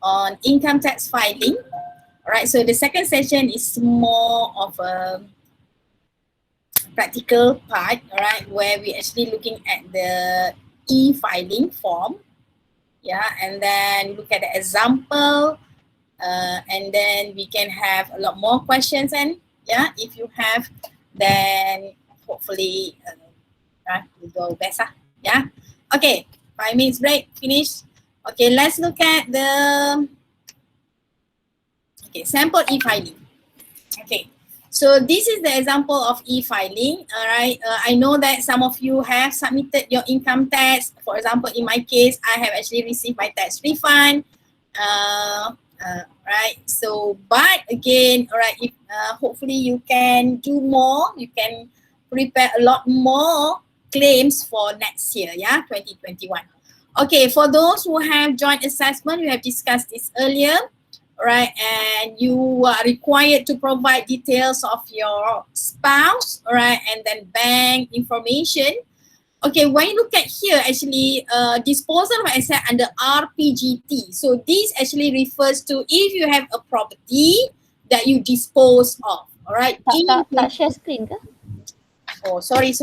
on income tax filing. Alright, so the second session is more of a practical part, alright, where we actually looking at the e-filing form, yeah, and then look at the example, and then we can have a lot more questions, and yeah, if you have, then hopefully we'll do our best, yeah. Okay, 5 minutes break, finish. Okay, let's look at the sample e-filing. Okay, so this is the example of e-filing. All right, I know that some of you have submitted your income tax. For example, in my case, I have actually received my tax refund. Right, so but again, all right, if hopefully you can do more, you can prepare a lot more claims for next year, yeah, 2021. Okay, for those who have joint assessment, we have discussed this earlier, right? And you are required to provide details of your spouse, right? And then bank information. Okay, when you look at here, actually, disposal of asset under RPGT. So this actually refers to if you have a property that you dispose of, all right? Tak share screen ke? Oh, sorry.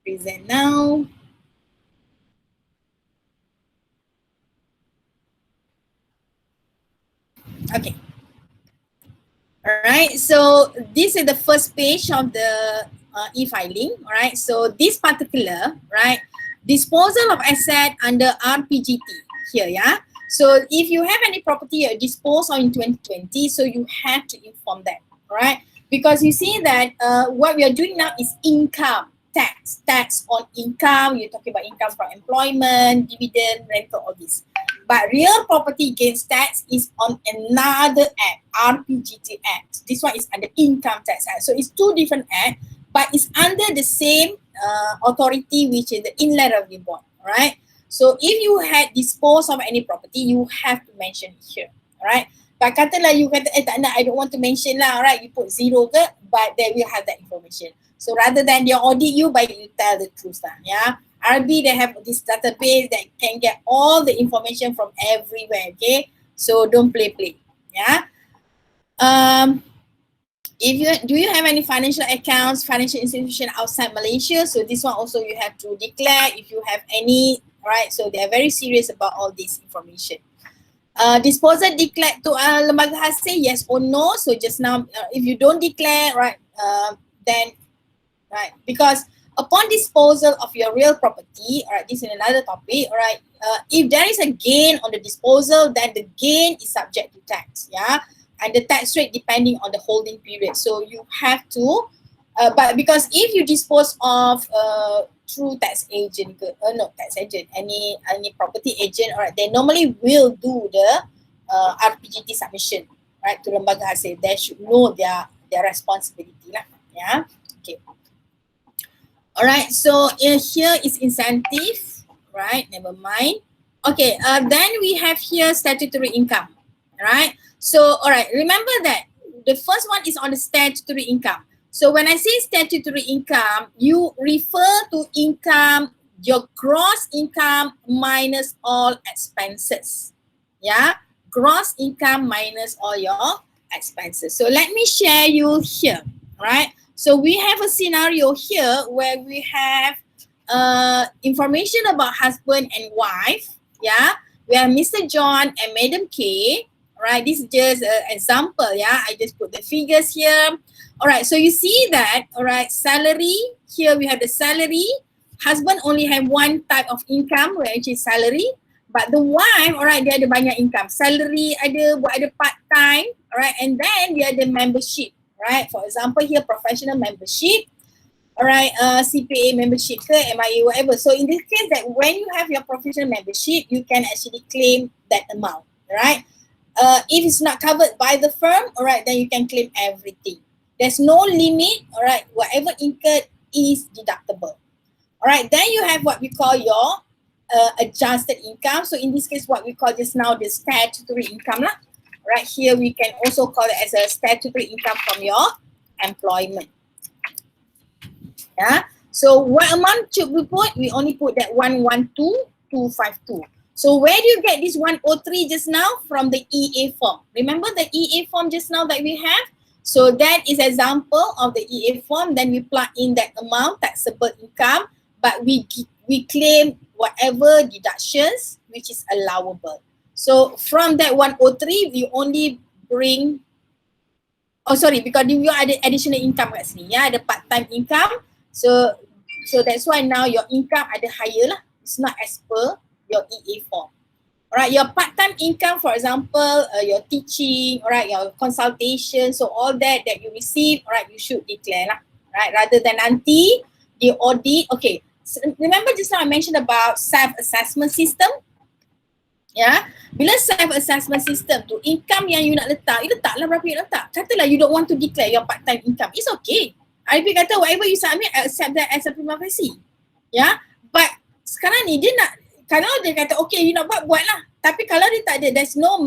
Present now. Okay. All right, so this is the first page of the e-filing. All right, so this particular, right, disposal of asset under RPGT here, yeah. So if you have any property you dispose of in 2020, so you have to inform that, all right, because you see that what we are doing now is income tax on income. You're talking about income from employment, dividend, rental, all this. But real property gains tax is on another act, RPGT Act. This one is under Income Tax Act. So it's two different acts, but it's under the same authority, which is the Inland Revenue Board, right? So if you had disposed of any property, you have to mention it here, right? But katalah you kata, tak nak, I don't want to mention lah, right? You put zero ke, but they will have that information. So rather than they audit you, but you tell the truth lah, yeah? RB, they have this database that can get all the information from everywhere, okay? So don't play, yeah? Do you have any financial accounts, financial institution outside Malaysia? So this one also you have to declare if you have any, right? So they are very serious about all this information. Disposal declared to lembaga hasil, yes or no? So just now, if you don't declare, right, then, right, because upon disposal of your real property, all right, this is another topic, all right, if there is a gain on the disposal, then the gain is subject to tax, yeah, and the tax rate depending on the holding period. So you have to, but because if you dispose of through tax agent, any property agent, all right, they normally will do the RPGT submission, right, to lembaga hasil. They should know their responsibility lah, yeah. Okay. All right, so here is incentive, right? Never mind. Okay, then we have here statutory income, right? So, all right, remember that the first one is on the statutory income. So when I say statutory income, you refer to income, your gross income minus all expenses, yeah? Gross income minus all your expenses. So let me share you here, right? So we have a scenario here where we have information about husband and wife, yeah. We have Mr. John and Madam K, right? This is just an example, yeah. I just put the figures here. All right, so you see that, all right, salary, here we have the salary. Husband only have one type of income, which is salary. But the wife, all right, dia ada banyak income. Salary ada, buat ada part-time, all right, and then dia ada membership. Right, for example, here professional membership, all right, CPA membership ke, MIA, whatever. So in this case, that when you have your professional membership, you can actually claim that amount, right? If it's not covered by the firm, all right, then you can claim everything. There's no limit, all right, whatever incurred is deductible. All right, then you have what we call your adjusted income. So in this case, what we call just now the statutory income lah. Right here, we can also call it as a statutory income from your employment. Yeah. So what amount should we put? We only put that 112 252. So where do you get this 103 just now? From the EA form. Remember the EA form just now that we have? So that is example of the EA form. Then we plug in that amount, taxable income, but we claim whatever deductions which is allowable. So from that 103, we only bring, oh sorry, because you ada additional income kat sini, ya, ada part-time income. So that's why now your income ada higher lah. It's not as per your EA form. Alright, your part-time income, for example, your teaching, alright, your consultation, so all that you receive, alright, you should declare lah, right? Rather than nanti the audit. Okay, so remember just now I mentioned about self-assessment system. Ya, bila self-assessment system tu, income yang you nak letak, you letaklah berapa you letak. Katalah you don't want to declare your part-time income, it's okay. IB kata whatever you submit, I accept that as a prima facie. Ya, but sekarang ni dia nak, kalau dia kata okay you nak buatlah. Tapi kalau dia tak ada, there's no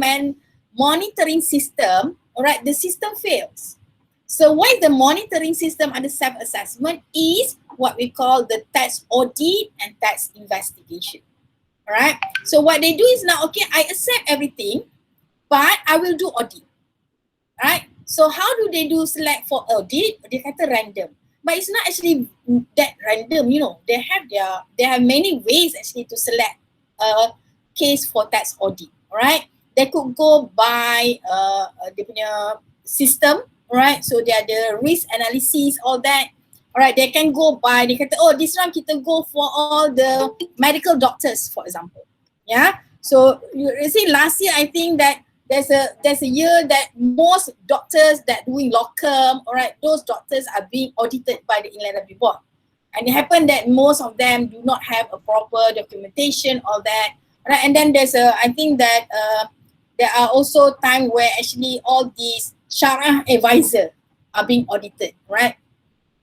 monitoring system, alright, the system fails. So why the monitoring system under self-assessment is what we call the tax audit and tax investigation. Alright, so what they do is now, okay, I accept everything, but I will do audit. Alright, so how do they do select for audit? Dia kata random, but it's not actually that random, you know. They have many ways actually to select a case for tax audit. Alright, they could go by dia punya system, alright. So they ada risk analysis, all that. Alright, they can go by, they kata, oh this one kita go for all the medical doctors, for example. Yeah, so you see last year I think that there's a year that most doctors that doing locum, alright, those doctors are being audited by the Inland Revenue Board. And it happened that most of them do not have a proper documentation, all that. Right, and then I think that there are also times where actually all these syariah advisor are being audited, right?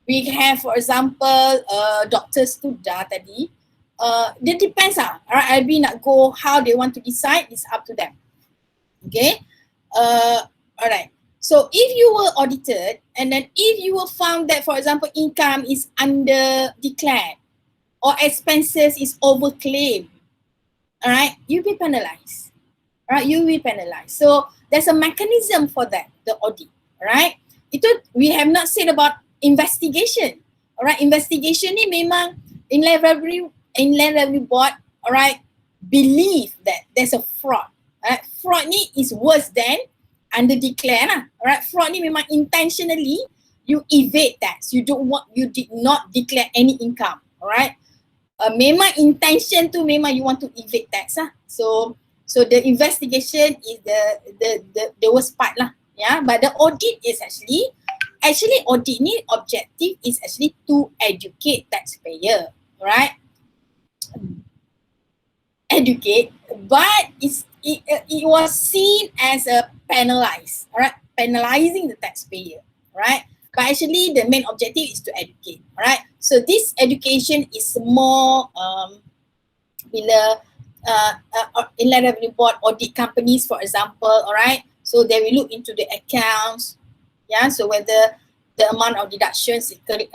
We have, for example, doctors tu dah tadi. It depends lah. Alright, IB nak go how they want to decide, it's up to them. Okay. Alright. So if you were audited and then if you were found that, for example, income is under declared or expenses is overclaimed, alright, you'll be penalized. Alright, you will be penalized. So there's a mechanism for that, the audit. Alright. Itu we have not said about investigation. Alright, investigation ni memang Inland Revenue Board, alright, believe that there's a fraud. Alright, fraud ni is worse than under declare lah. Alright, fraud ni memang intentionally you evade tax. You did not declare any income. Alright, memang intention tu memang you want to evade tax lah. So the investigation is the worst part lah. Yeah, but the audit is actually audit ni objective is actually to educate taxpayer, right? Educate, but it was seen as a penalize, right? Penalizing the taxpayer, right? But actually the main objective is to educate, right? So this education is more bila Inland Revenue Board audit companies, for example, alright, so they will look into the accounts, yeah, so whether the amount of deductions is correct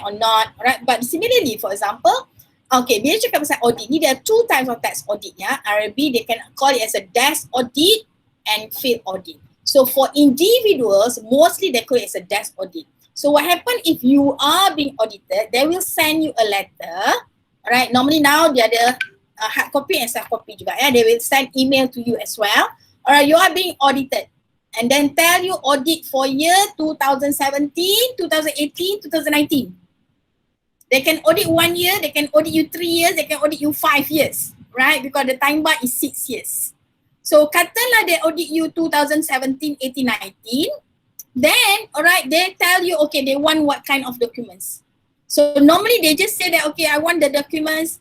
or not, alright. But similarly, for example, okay, bila cakap pasal audit ni, there are two types of tax audit, yeah. RB, they can call it as a desk audit and field audit. So for individuals, mostly they call it as a desk audit. So what happens if you are being audited, they will send you a letter, alright. Normally now dia ada hard copy and soft copy juga, yeah. They will send email to you as well. Alright, you are being audited. And then tell you audit for year 2017, 2018, 2019. They can audit 1 year, they can audit you 3 years, they can audit you 5 years, right? Because the time bar is 6 years. So katalah they audit you 2017, 18, 19. Then, alright, they tell you, okay, they want what kind of documents. So normally they just say that, okay, I want the documents,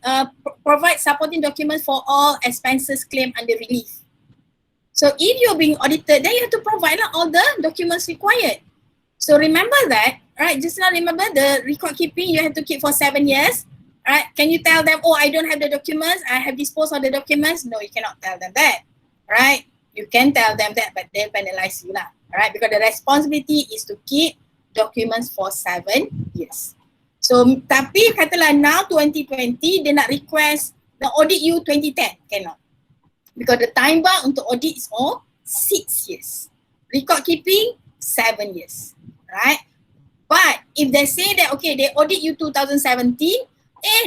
provide supporting documents for all expenses claimed under relief. So if you're being audited, then you have to provide all the documents required. So remember that, right? Just now remember the record keeping, you have to keep for 7 years, right? Can you tell them, oh, I don't have the documents, I have disposed of the documents? No, you cannot tell them that, right? You can tell them that, but they'll penalize you lah, right? Because the responsibility is to keep documents for 7 years. So, tapi katalah now 2020, dia nak request Now audit you 2010, cannot. Because the time bar untuk audit is all 6 years. Record keeping, 7 years, right? But if they say that, okay, they audit you 2017,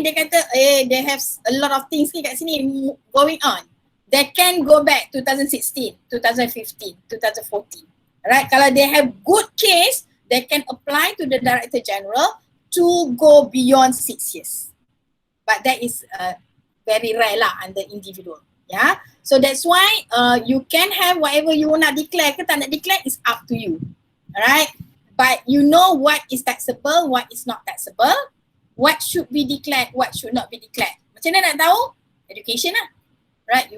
they kata, they have a lot of things ni kat sini going on. They can go back 2016, 2015, 2014, right? Kalau they have good case, they can apply to the Director General to go beyond 6 years. But that is very rare lah under individual. Yeah, so that's why you can have whatever you nak declare ke tak nak declare is up to you. Alright, but you know what is taxable, what is not taxable, what should be declared, what should not be declared. Macam mana nak tahu? Education lah, right?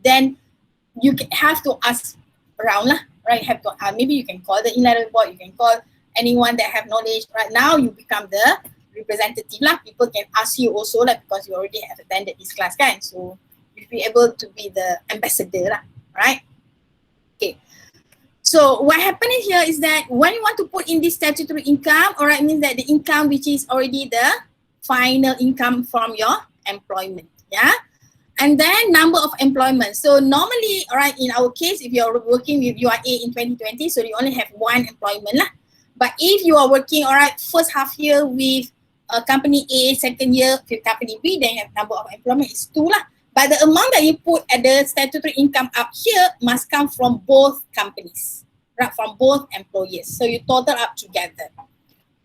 Then you have to ask around lah, right? Have to maybe you can call the inland board, you can call anyone that have knowledge. Right now you become the representative lah. People can ask you also lah because you already have attended this class kan. So you'll be able to be the ambassador lah, right? Okay. So what happened here is that when you want to put in this statutory income, alright, means that the income which is already the final income from your employment, yeah? And then number of employment. So normally, alright, in our case, if you're working with URA in 2020, so you only have one employment lah. But if you are working, alright, first half year with company A, second year with company B, then your number of employment is 2 lah. But the amount that you put at the statutory income up here must come from both companies, right? From both employers. So you total up together,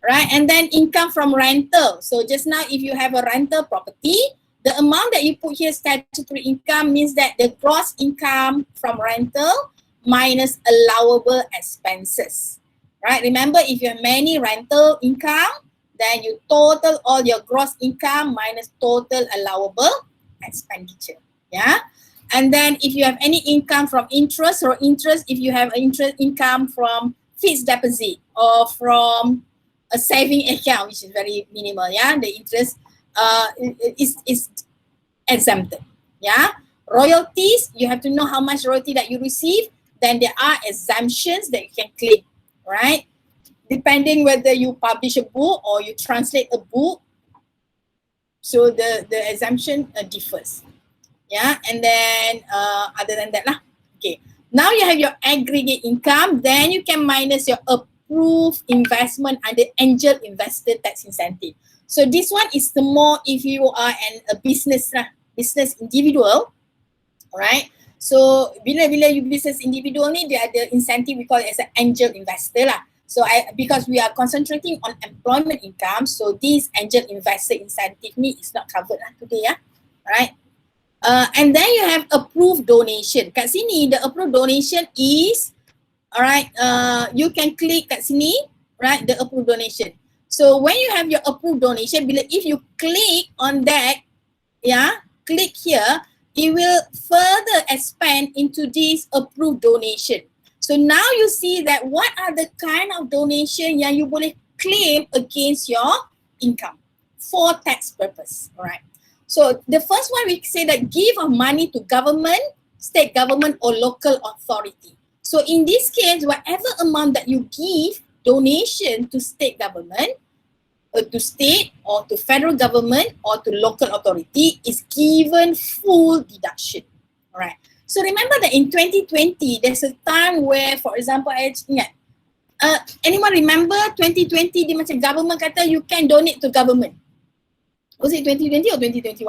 right? And then income from rental. So just now, if you have a rental property, the amount that you put here statutory income means that the gross income from rental minus allowable expenses, right? Remember, if you have many rental income, then you total all your gross income minus total allowable expenditure, yeah? And then if you have any income from interest or interest, if you have interest income from fixed deposit or from a saving account, which is very minimal, yeah? The interest is exempted, yeah? Royalties, you have to know how much royalty that you receive, then there are exemptions that you can claim, right? Depending whether you publish a book or you translate a book, so the exemption differs, yeah. And then other than that lah, okay. Now you have your aggregate income, then you can minus your approved investment under angel investor tax incentive. So this one is the more if you are a business individual, right? So bila you business individual ni dia ada incentive, we call it as an angel investor lah. So because we are concentrating on employment income, so this angel investor incentive ni is not covered lah today, yeah, right? And then you have approved donation. Kat sini the approved donation is, alright, you can click kat sini, right, the approved donation. So when you have your approved donation, if you click on that, yeah, click here, it will further expand into this approved donation. So now you see that what are the kind of donation yang you boleh claim against your income for tax purpose, alright. So the first one we say that give of money to government, state government or local authority. So in this case, whatever amount that you give donation to state government, or to state or to federal government or to local authority is given full deduction, alright. So remember that in 2020, there's a time where, for example, I ingat, anyone remember 2020 dia macam government kata you can donate to government. Was it 2020 or 2021?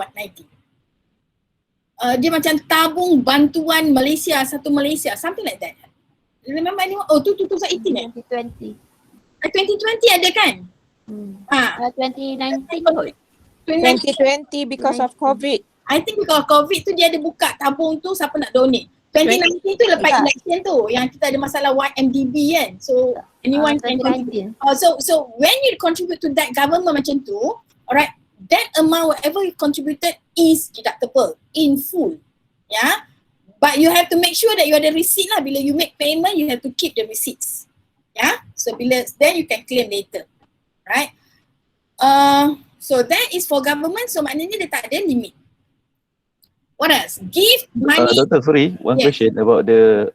19. Dia macam tabung bantuan Malaysia, satu Malaysia, something like that. Remember anyone? Oh, 2018 eh? 2020. 2020 ada kan? 2019 kot. 2020 because of COVID. I think because COVID tu dia ada buka tabung tu siapa nak donate. 2019 tu lepas election tu yang kita ada masalah YMDB kan. So anyone can contribute. So when you contribute to that government macam tu, alright, that amount whatever you contributed is deductible in full. Yeah. But you have to make sure that you ada receipt lah. Bila you make payment, you have to keep the receipts. Yeah. So then you can claim later. Right. So that is for government. So maknanya dia tak ada limit. What else? Give money. Dr. Furi, one question about the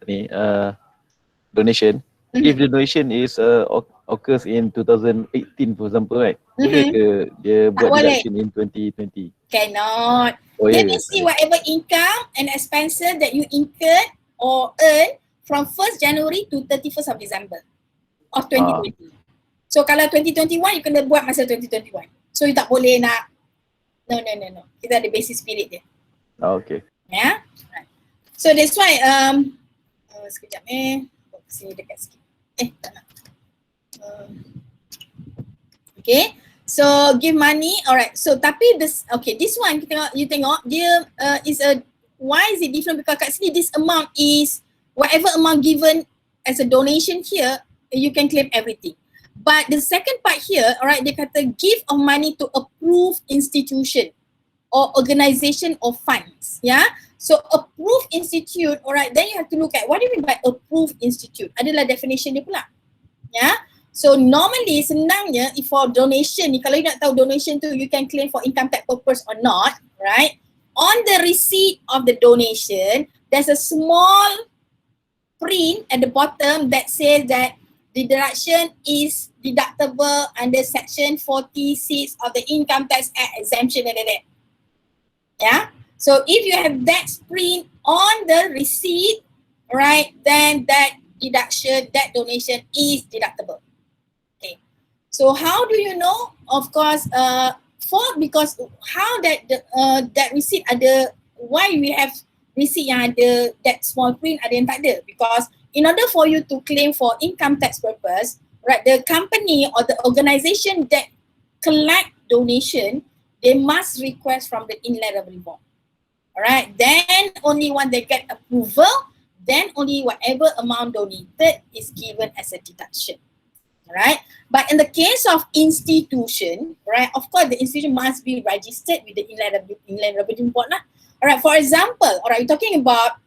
donation. if the donation is occurs in 2018 for example, right? Boleh ke dia buat boleh. deduction in 2020? Cannot. Oh Let ya me ke? see whatever income and expenses that you incurred or earn from 1st January to 31st of December of 2020. So kalau 2021 you kena buat masa 2021. So you tak boleh nak no. Kita ada basis period dia. Okay. Yeah. Right. So that's why sekejap sini dekat sikit. Tak nak. Okay. So give money, alright. So tapi this one you tengok dia why is it different? Because kat sini this amount is whatever amount given as a donation here, you can claim everything. But the second part here, alright, dia kata give of money to approved institution or organization or funds, yeah. So approved institute, alright, then you have to look at what do you mean by approved institute? Adalah definition dia pula, yeah. So normally senangnya if for donation ni, kalau you nak tahu donation tu you can claim for income tax purpose or not, right? On the receipt of the donation, there's a small print at the bottom that says that the deduction is deductible under section 46 of the Income Tax Act exemption and that. Yeah. So if you have that print on the receipt, right, then that deduction, that donation is deductible. Okay. So how do you know? Of course, because how that receipt ada, why we have receipt yang ada that small print, ada yang tak ada, because in order for you to claim for income tax purpose, right, the company or the organization that collect donation, they must request from the Inland Revenue Board. Alright, then only when they get approval, then only whatever amount donated is given as a deduction. Alright, but in the case of institution, right, of course the institution must be registered with the Inland Revenue Board lah. Alright, for example, alright, we're talking about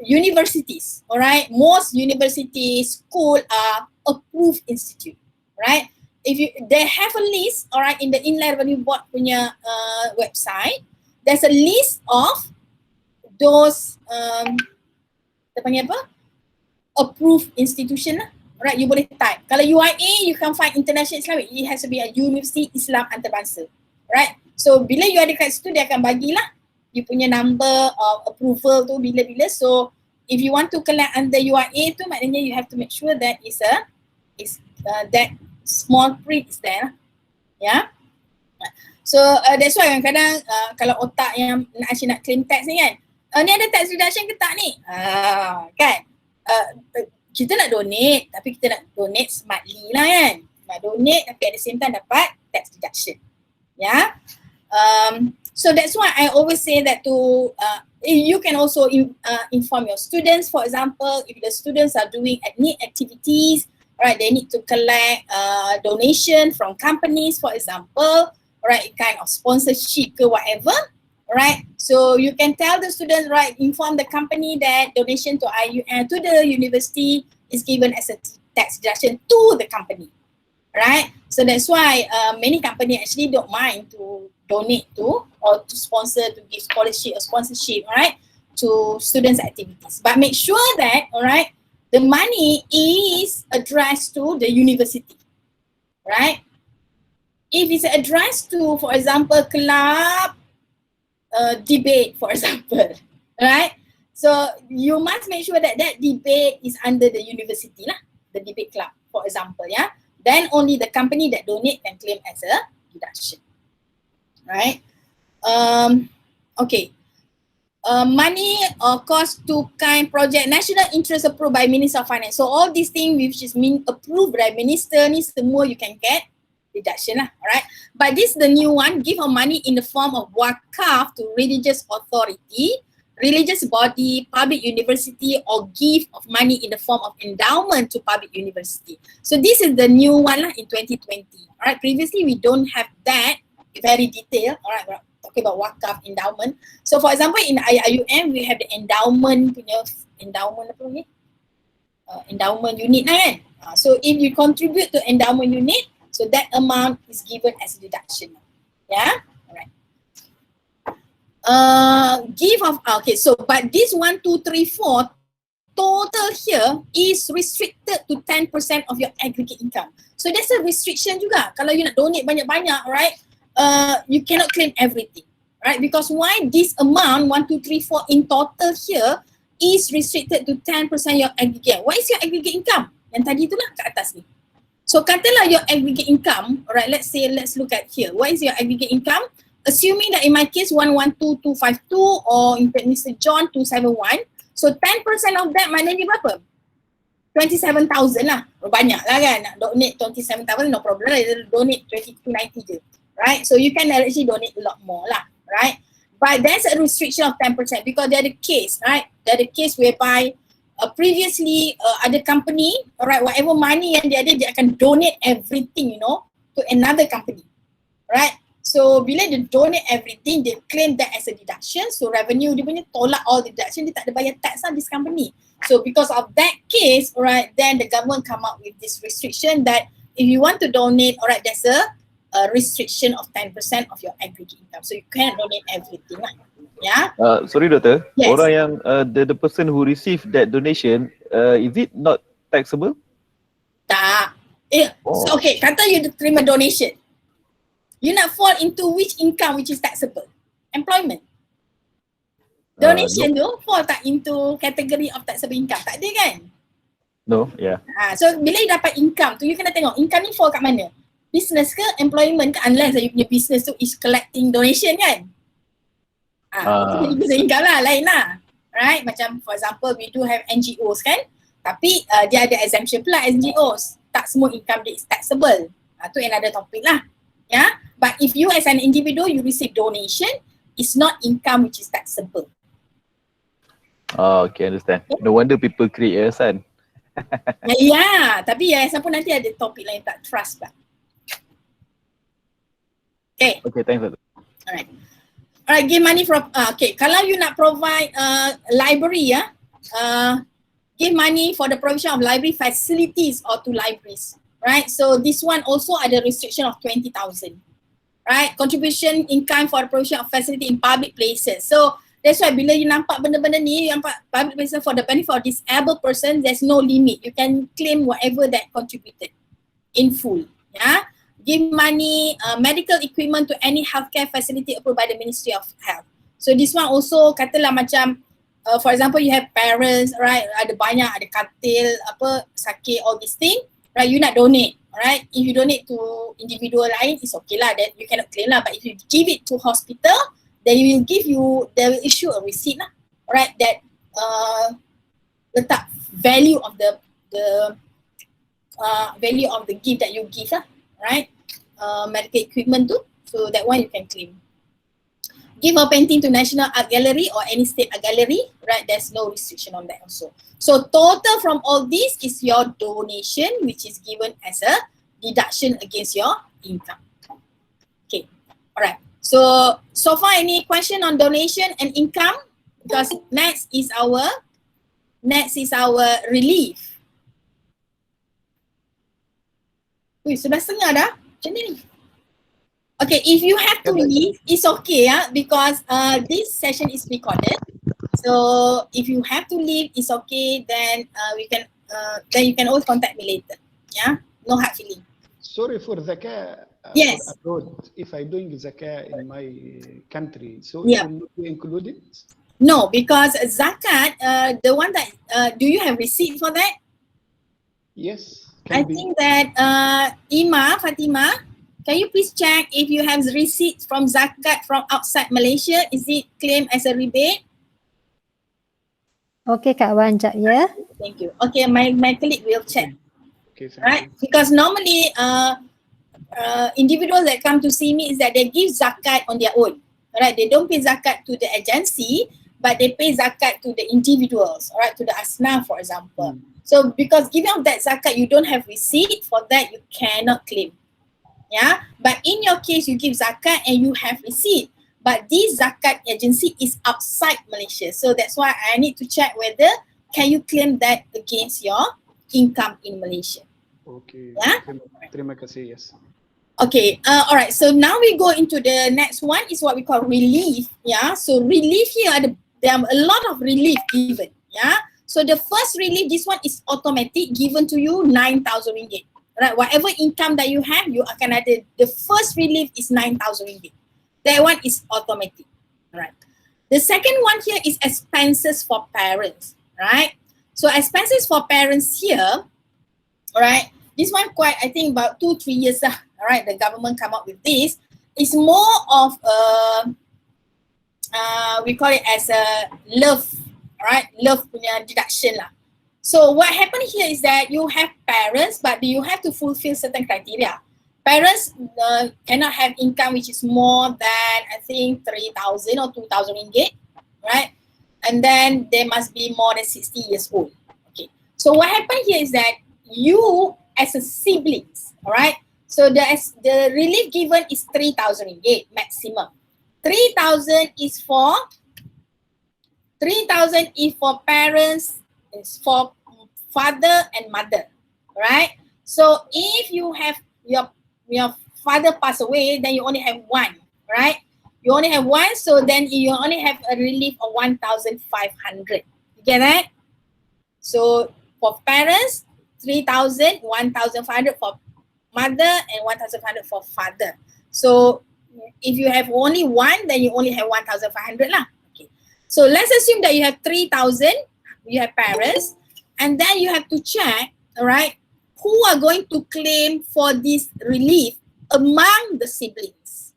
universities, alright, most universities, school are approved institute, right? They have a list, alright, in the Inland Revenue Board punya website, there's a list of those kita panggil apa? Approved institution lah, alright, you boleh type. Kalau UIA, you can find International Islamic, it has to be a University Islam Antarabangsa, right? So bila you ada kat situ, dia akan bagilah you punya number of approval tu bila-bila. So if you want to collect under UIA tu, maknanya you have to make sure that that small print is there, yeah. So that's why kadang-kadang kalau otak yang nak claim tax ni kan, ni ada tax reduction ke tak ni? Kan? Kita nak donate, tapi kita nak donate smartly lah kan. Nak donate tapi at the same time dapat tax deduction, yeah. So that's why I always say that you can also inform your students. For example, if the students are doing ethnic activities, right, they need to collect donation from companies, for example, right, kind of sponsorship or whatever, right. So you can tell the student, right, inform the company that donation to to the university is given as a tax deduction to the company, right. So that's why many companies actually don't mind to donate to or to sponsor, to give scholarship or sponsorship, right, to students' activities. But make sure that, all right, the money is addressed to the university, right? If it's addressed to, for example, club debate, for example, right? So you must make sure that that debate is under the university lah, the debate club, for example, yeah. Then only the company that donate can claim as a deduction. Right? Okay. Money or cost to kind project national interest approved by Minister of Finance. So all these things which is approved by Minister ni semua you can get deduction lah, alright. But this the new one, give of money in the form of wakaf to religious authority, religious body, public university, or give of money in the form of endowment to public university. So this is the new one lah in 2020. Alright, previously we don't have that very detailed. Alright, we're talking about wakaf endowment. So for example in IUM we have the endowment punya endowment apa ni? Endowment unit lah kan. So if you contribute to endowment unit, so that amount is given as a deduction. Yeah, alright. Give of okay. So but this 1, 2, 3, 4 total here is restricted to 10% of your aggregate income. So there's a restriction juga. Kalau you nak donate banyak-banyak, right? You cannot claim everything, right? Because why this amount 1, 2, 3, 4 in total here is restricted to 10% your aggregate. What is your aggregate income? Yang tadi itulah kat atas ni. So katalah your aggregate income, alright, let's look at here. What is your aggregate income? Assuming that in my case 112,252 or in Mr. John 271. So 10% of that maknanya berapa? 27,000 lah. Banyak lah kan. Nak donate 27,000 no problem lah. Donate 2290 je. Right? So you can actually donate a lot more lah. Right? But there's a restriction of 10% because there are the case, right? There are the case whereby previously ada company, alright, whatever money yang dia ada, dia akan donate everything, you know, to another company. Right? So bila dia donate everything, they claim that as a deduction. So revenue dia punya tolak all the deduction, dia tak ada bayar tax lah this company. So because of that case, alright, then the government come up with this restriction that if you want to donate, alright, there's a restriction of 10% of your aggregate income. So you can't donate everything lah. Yeah. Sorry doktor, Yes. orang yang the person who received that donation, is it not taxable? Tak. So okay, kata you terima donation. You nak fall into which income which is taxable? Employment. Donation tu fall tak into category of taxable income? Tak ada kan? No, yeah. So bila you dapat income tu, you kena tengok income ni fall kat mana? Business ke, employment ke, unless you punya business tu is collecting donation kan? Itu business income lah, lain lah. Right? Macam for example, we do have NGOs kan? Tapi dia ada exemption pula NGOs. Tak semua income dia is taxable. Tu another topic lah. Yeah? But if you as an individual, you receive donation, it's not income which is taxable. Okay, understand. No wonder people create yayasan. Ya, tapi yayasan pun nanti ada topik lain tak trust lah. Okay. Okay, thanks doktor. Alright, give money from, okay, kalau you nak provide library ya, give money for the provision of library facilities or to libraries, right? So this one also ada restriction of 20,000, right? Contribution income for the provision of facility in public places. So that's why bila you nampak benda-benda ni, you nampak public places for the benefit of disabled person, there's no limit. You can claim whatever that contributed in full, yeah? Give money, medical equipment to any healthcare facility approved by the Ministry of Health. So this one also katalah macam, for example, you have parents, right? Ada banyak, ada katil, sakit, all these things, right? You nak donate, right? If you donate to individual lain, it's okay lah, then you cannot claim lah. But if you give it to hospital, then they will issue a receipt lah, right? That letak value of the value of the gift that you give lah. Right, medical equipment too, so that one you can claim. Give a painting to National Art Gallery or any state art gallery, right? There's no restriction on that also. So total from all this is your donation, which is given as a deduction against your income. Okay, alright. So far any question on donation and income? Because next is our relief. Sudah setengah dah? Macam ni. Okay, if you have to leave, it's okay because this session is recorded. So if you have to leave, it's okay. Then then you can always contact me later. Yeah, no hard feeling. Sorry for zakah. Yes. Abroad, if I doing zakah in my country, so Yeah. it will not be included? No, because zakat, the one that do you have receipt for that? Yes. I think that Fatima, can you please check if you have receipts from zakat from outside Malaysia? Is it claimed as a rebate? Okay, Kak Wan, jap ya. Thank you. Okay, my colleague will check. Okay, thank Right? you. Because normally individuals that come to see me is that they give zakat on their own. Right? They don't pay zakat to the agency, but they pay zakat to the individuals, right? To the asnaf, for example. So because giving out that zakat, you don't have receipt for that, you cannot claim. Yeah, but in your case, you give zakat and you have receipt. But this zakat agency is outside Malaysia. So that's why I need to check whether can you claim that against your income in Malaysia. Okay. Yeah? Terima kasih, yes. Okay, all right. So now we go into the next one is what we call relief. Yeah, so relief here, there are a lot of relief given. Yeah, So the first relief, this one is automatic, given to you 9,000 ringgit. Right, whatever income that you have, you akan ada, the first relief is 9,000 ringgit. That one is automatic. Right. The second one here is expenses for parents. Right. So expenses for parents here, right, this one quite, I think about 2-3 years lah. Alright, the government come up with this. It's more of we call it as a love, right? Love punya deduction lah. So what happened here is that you have parents, but you have to fulfill certain criteria. Parents cannot have income which is more than, I think, 3,000 or 2,000 ringgit, right? And then they must be more than 60 years old. Okay. So what happened here is that you as a siblings, all right? So the relief given is 3,000 ringgit maximum. 3,000 is for parents, is for father and mother, right? So if you have your father pass away, then you only have one, right? You only have one, so then you only have a relief of 1,500. You get that? So for parents, 3,000, 1,500 for mother, and 1,500 for father. So if you have only one, then you only have 1,500 lah. Okay. So let's assume that you have 3,000, you have parents, and then you have to check, all right, who are going to claim for this relief among the siblings.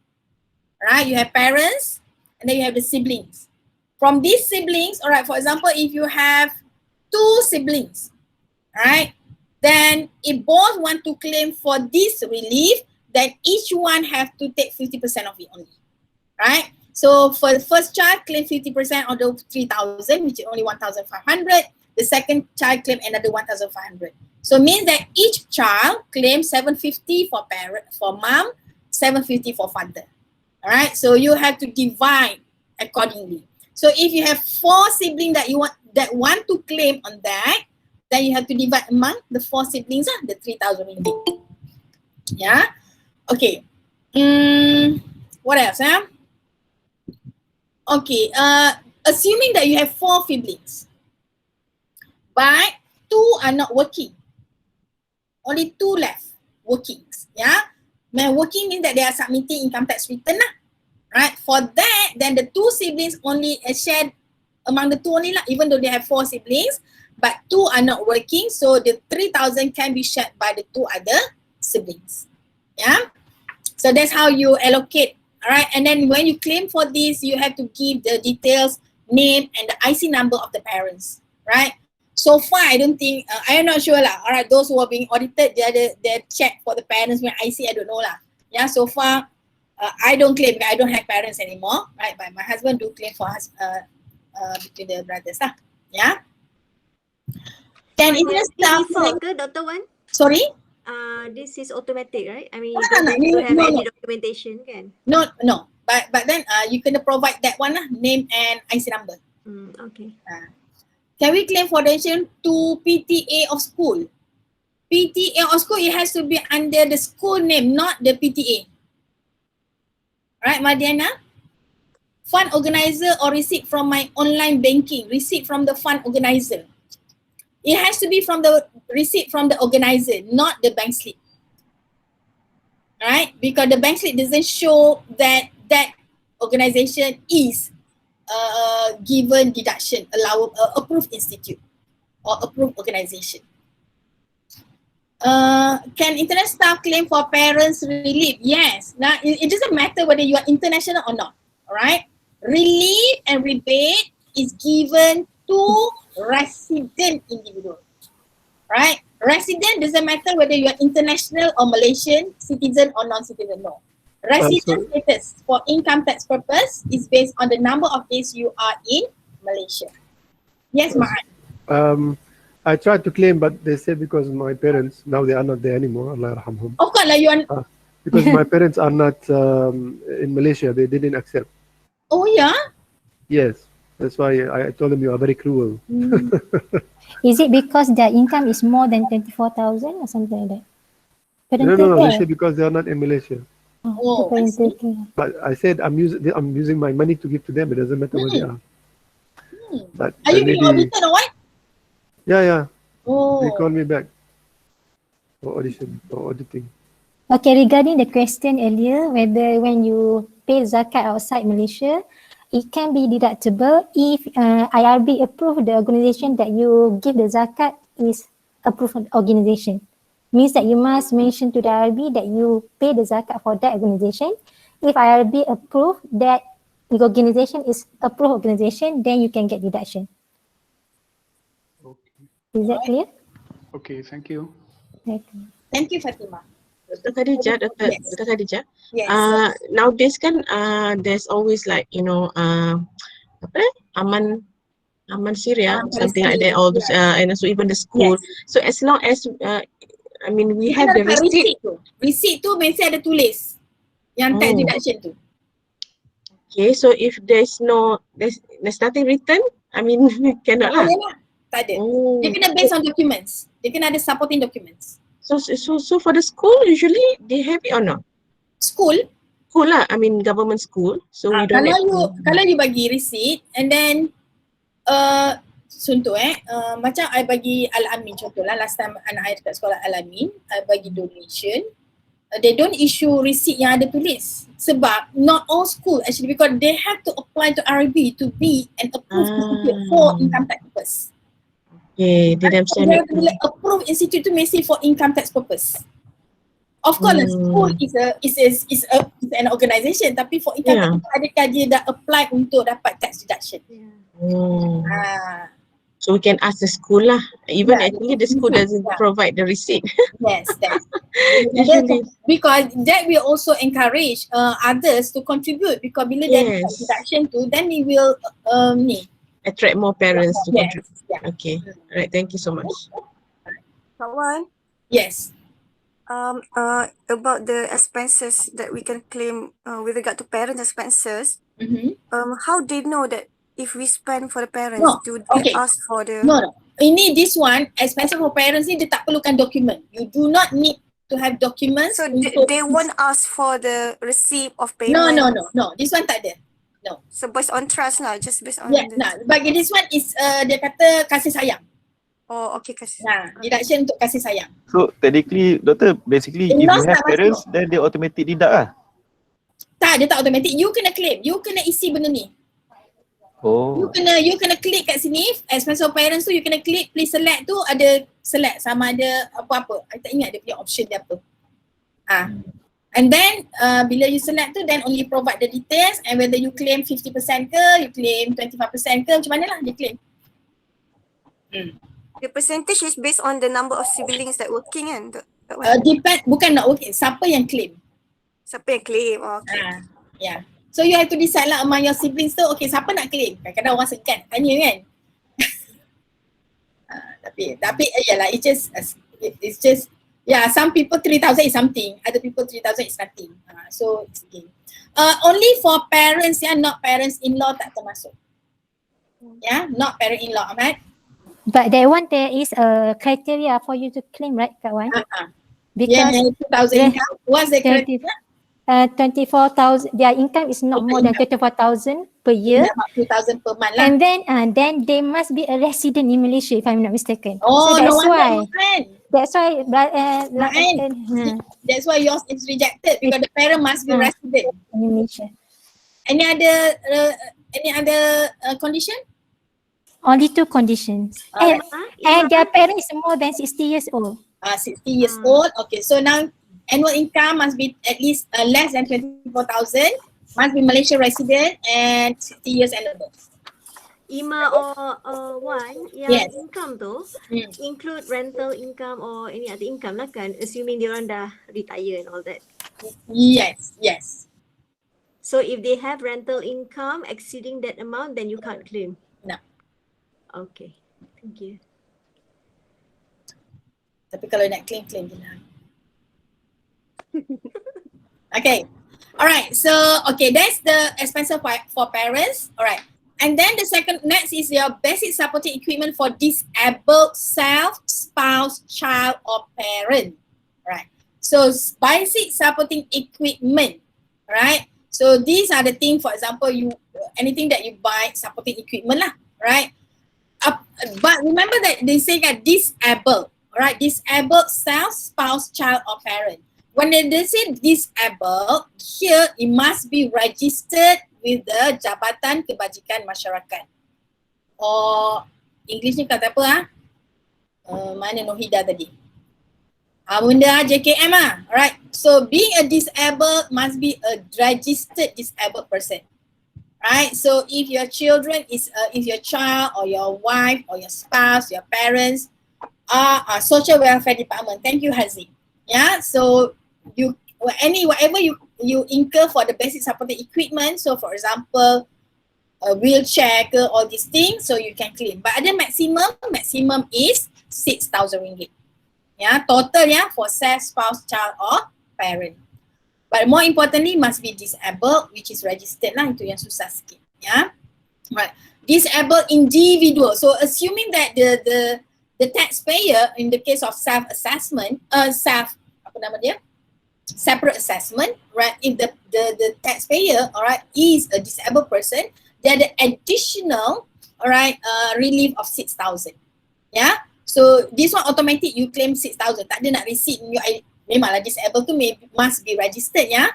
Right? You have parents, and then you have the siblings. From these siblings, all right, for example, if you have 2 siblings, right, then if both want to claim for this relief, then each one have to take 50% of it only, right? So for the first child, claim 50% of the 3,000, which is only 1,500. The second child claim another 1,500. So it means that each child claims 750 for parent, for mom, 750 for father. All right, so you have to divide accordingly. So if you have 4 siblings that want to claim on that, then you have to divide among the 4 siblings, the 3,000 ringgit. Yeah. Okay. What else? Okay. Assuming that you have 4 siblings, but 2 are not working. Only 2 left working. Yeah. When working means that they are submitting income tax return lah. Right. For that, then the 2 siblings only shared among the 2 only lah, even though they have 4 siblings, but 2 are not working, so the 3,000 can be shared by the 2 other siblings. Yeah. So that's how you allocate. All right. And then when you claim for this, you have to give the details, name, and the IC number of the parents. Right. So far, I don't think, I am not sure lah. All right. Those who are being audited, they check for the parents when IC, I don't know lah. Yeah. So far, I don't claim because I don't have parents anymore. Right. But my husband do claim for us between the brothers lah. Yeah. Can it just start from Dr. Wan? Sorry? This is automatic, right? I mean, you don't have to have any documentation, kan? No. But then you can provide that one lah, name and IC number. Okay. Can we claim for donation to PTA of school? PTA of school, it has to be under the school name, not the PTA. Right, Madiana? Fund organizer or receipt from my online banking, receipt from the fund organizer. It has to be from the receipt from the organizer, not the bank slip. Right? Because the bank slip doesn't show that that organization is given deduction, approved institute or approved organization. Can internet staff claim for parents relief? Yes. Now, it doesn't matter whether you are international or not. All right? Relief and rebate is given to resident individual. Right? Resident doesn't matter whether you are international or Malaysian, citizen or non-citizen. No. Resident status for income tax purpose is based on the number of days you are in Malaysia. Yes, Ma'an. I tried to claim, but they said because my parents, now they are not there anymore, Allah yarhamhum. Of course, like you are... because my parents are not in Malaysia, they didn't accept. Oh, yeah? Yes, that's why I told them you are very cruel. Is it because their income is more than 24,000 or something like that? No, they said because they are not in Malaysia. Oh, but I said I'm using my money to give to them. It doesn't matter where they are. But are you being audited or what? Yeah. Oh. They call me back for audition, for auditing. Okay, regarding the question earlier, whether when you pay zakat outside Malaysia, it can be deductible if IRB approve the organization that you give the zakat is approved organization. Means that you must mention to the IRB that you pay the zakat for that organization. If IRB approve that the organization is approved organization, then you can get deduction. Okay. Is that clear? Okay, thank you. Okay. Thank you, Fatima. Dr. Khadijah, Yes. Dr. Khadijah, Yes. nowadays kan there's always like apa Aman Syria, something like that, all those, and also even the school. So as long as I mean we have the receipt. Receipt tu mesti ada tulis yang tax Oh. deduction tu. Okay, so if there's nothing written, I mean cannot lah. Tak ada. Oh. Dia kena based on documents. Dia kena ada supporting documents. So for the school usually they have it or not? School? School lah, I mean government school. So we don't have kalau you bagi receipt and then contoh macam I bagi Al-Amin contohlah, last time anak I dekat sekolah Al-Amin, I bagi donation, they don't issue receipt yang ada tulis sebab not all school actually, because they have to apply to RB to be an approved institute for income tax purpose. Okay, they themselves Bila approved institute tu mesti for income tax purpose. Of course, school is an organisation, tapi for income tax adakah dia dah apply untuk dapat tax deduction? So we can ask the school lah. Even actually the school doesn't provide the receipt. Yes, that's usually. Because that will also encourage others to contribute, because bila dia ada deduction tu, then we will attract more parents to contribute. Yeah. Okay, alright, thank you so much. Kawan? Yes. About the expenses that we can claim with regard to parent expenses, how they know that if we spend for the parents, do they ask for the... No. This one, expenses for parents ni dia tak perlukan document. You do not need to have documents. So they won't ask for the receipt of payment? No. This one tak ada. No. So based on trust lah, just based on bagi this one is dia kata kasih sayang. Oh, okay, kasih. Deduction untuk kasih sayang. So technically, doctor, basically if you have parents, then they automatic deduct lah? Tak, dia tak automatic. You kena claim. You kena isi benda ni. Oh. You kena klik kat sini, expense of parents tu you kena klik, please select tu, ada select sama ada apa-apa. I tak ingat dia punya option dia apa. And then bila you select tu, then only provide the details and whether you claim 50% ke, you claim 25% ke, macam mana lah dia claim. The percentage is based on the number of siblings that working kan? Depend, bukan not working, siapa yang claim. Siapa yang claim, okay. Yeah. So you have to decide lah among your siblings tu, okay siapa nak claim. Kadang-kadang orang segan, tanya kan. Tapi yalah, it's just some people 3,000 is something, other people 3,000 is nothing. So it's okay. Only for parents not parents-in-law tak termasuk. Not parent-in-law, Ahmad. But that one there is a criteria for you to claim, right, Kawan? Because 2,000 income. What's the criteria? 24,000. Their income is not more than 24,000 per year. About 2,000 per month lah. And then they must be a resident in Malaysia, if I'm not mistaken. Oh, so that's why yours is rejected, because the parent must be resident in Malaysia. Any other condition? Only two conditions. And their parent is more than 60 years old. 60 years old. Okay, so now annual income must be at least less than 24,000, must be Malaysia resident and 60 years and above. Ima or Wan, income tu include rental income or any other income lah kan, assuming dia orang dah retire and all that. Yes. So if they have rental income exceeding that amount, then you can't claim. No. Okay, thank you. Tapi kalau nak claim je lah. Okay. Alright, so that's the expenses for parents. Alright. And then the next is your basic supporting equipment for disabled self, spouse, child or parent. Right. So basic supporting equipment. Right. So these are the things, for example, anything that you buy supporting equipment lah. Right. But remember that they say that disabled, right? Disabled self, spouse, child, or parent. When they say disabled, here it must be registered with the Jabatan Kebajikan Masyarakat. Or Englishnya kata apa mana Nohida tadi? Benda JKM right? So being a disabled must be a registered disabled person. Right, so if your children is, if your child or your wife or your spouse, your parents are social welfare department. Thank you, Haziq. Yeah, so you whatever you incur for the basic supporting equipment. So for example, a wheelchair, all these things, so you can claim. But the maximum is 6,000 ringgit. Yeah, total for self, spouse, child, or parent. But more importantly, must be disabled, which is registered lah. Itu yang susah sikit. Yeah, right. Disabled individual. So assuming that the taxpayer in the case of self-assessment, separate assessment, right? If the taxpayer, alright, is a disabled person, there the additional, alright, relief of 6,000. Yeah. So this one automatic you claim 6,000. Tak ada nak receipt in your ID. Memanglah disabled tu must be registered, yeah.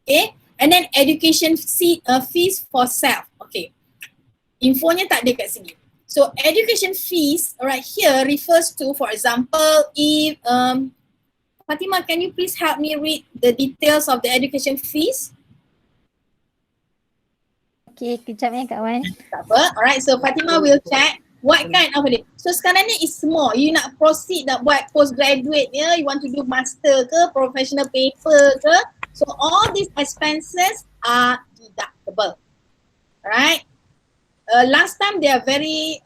Okay, and then education fees for self. Okay, infonya tak ada kat sini. So education fees, right here refers to, for example, if Fatima, can you please help me read the details of the education fees? Okay, kejap kawan. Tak apa. Alright, so Fatima will check. What kind of it? So sekarang ni is small. You nak proceed, nak buat postgraduate ya, you want to do master ke, professional paper ke. So all these expenses are deductible. Right? Last time they are very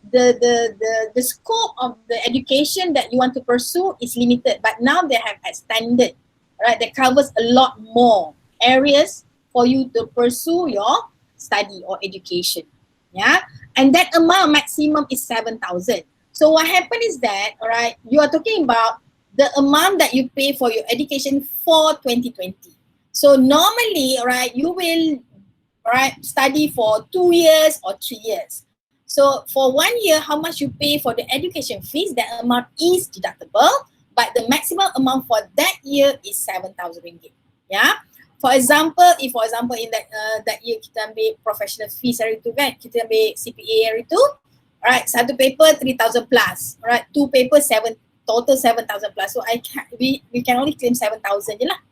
the scope of the education that you want to pursue is limited, but now they have extended. Right? That covers a lot more areas for you to pursue your study or education. Yeah. And that amount maximum is 7,000. So what happened is that, all right, you are talking about the amount that you pay for your education for 2020. So normally, all right, you will, all right, study for 2 years or 3 years. So for 1 year, how much you pay for the education fees, that amount is deductible, but the maximum amount for that year is 7,000 ringgit. Yeah. For example, if for example in that year kita ambil professional fees hari tu kan, kita ambil CPA hari tu, alright, satu paper 3,000 plus, alright, two paper total 7,000 plus. So we can only claim 7,000 je lah,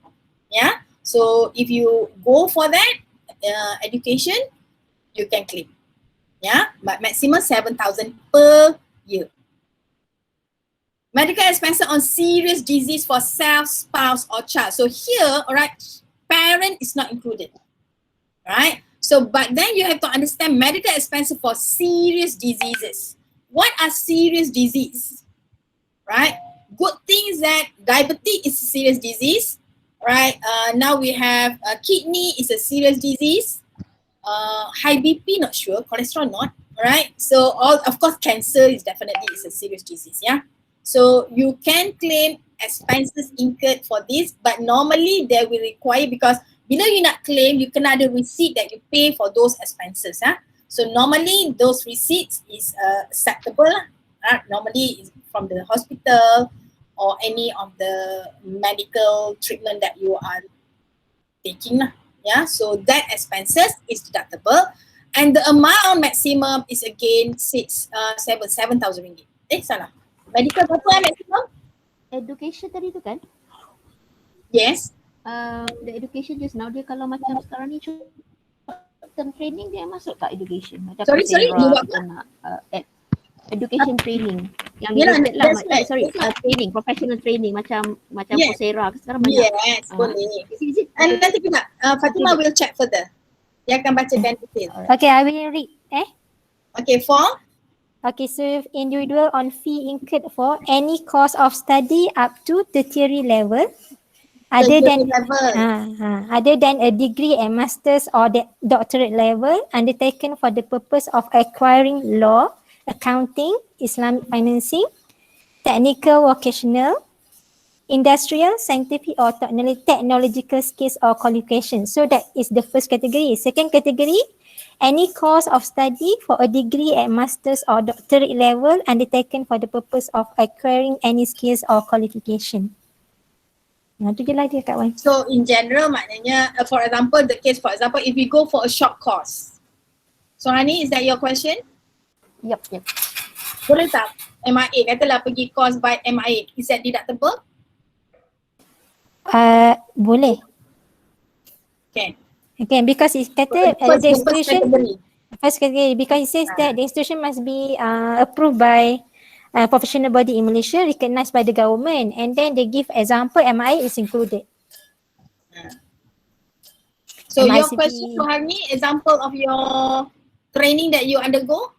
yeah. So if you go for that education, you can claim, yeah, but maximum 7,000 per year. Medical expenses on serious disease for self, spouse, or child. So here, alright, parent is not included, right? So, but then you have to understand medical expenses for serious diseases. What are serious disease, right? Good thing is that diabetes is a serious disease, right? Now we have kidney is a serious disease. High BP, not sure. Cholesterol, not, right? So, all of course, cancer is definitely a serious disease, yeah? So, you can claim expenses incurred for this, but normally they will require, because bila you nak claim, you kena ada receipt that you pay for those expenses. So normally those receipts is acceptable. Normally is from the hospital or any of the medical treatment that you are taking. Yeah, so that expenses is deductible, and the amount maximum is again 7,000 ringgit. Salah. Medical berapa maximum? Education tadi tu kan? Yes. The education just now dia kalau macam sekarang ni term training dia masuk tak education? Macam sorry, kita nak education training yang related lah. Training, professional training macam yes. Coursera sekarang banyak. Yes, boleh. And nanti kita Fatima will check further. Dia akan baca benefit. Okay, I will read. Okay, for okay, so if individual on fee incurred for any course of study up to tertiary level, other than a degree and master's or doctorate level undertaken for the purpose of acquiring law, accounting, Islamic financing, technical, vocational, industrial, scientific or technological skills or qualifications. So that is the first category. Second category, any course of study for a degree at master's or doctorate level undertaken for the purpose of acquiring any skills or qualification. Tu je lah dia Kak Wan. So in general maknanya, for example, if we go for a short course. So Hani, is that your question? Yep. Boleh tak MIA, katalah pergi course by MIA, is that deductible? Boleh. Okay. Okay, because it kata First the institution category. first category, because it says that the institution must be approved by professional body in Malaysia, recognized by the government, and then they give example MIA is included. So your MICP. question to Hani, example of your training that you undergo?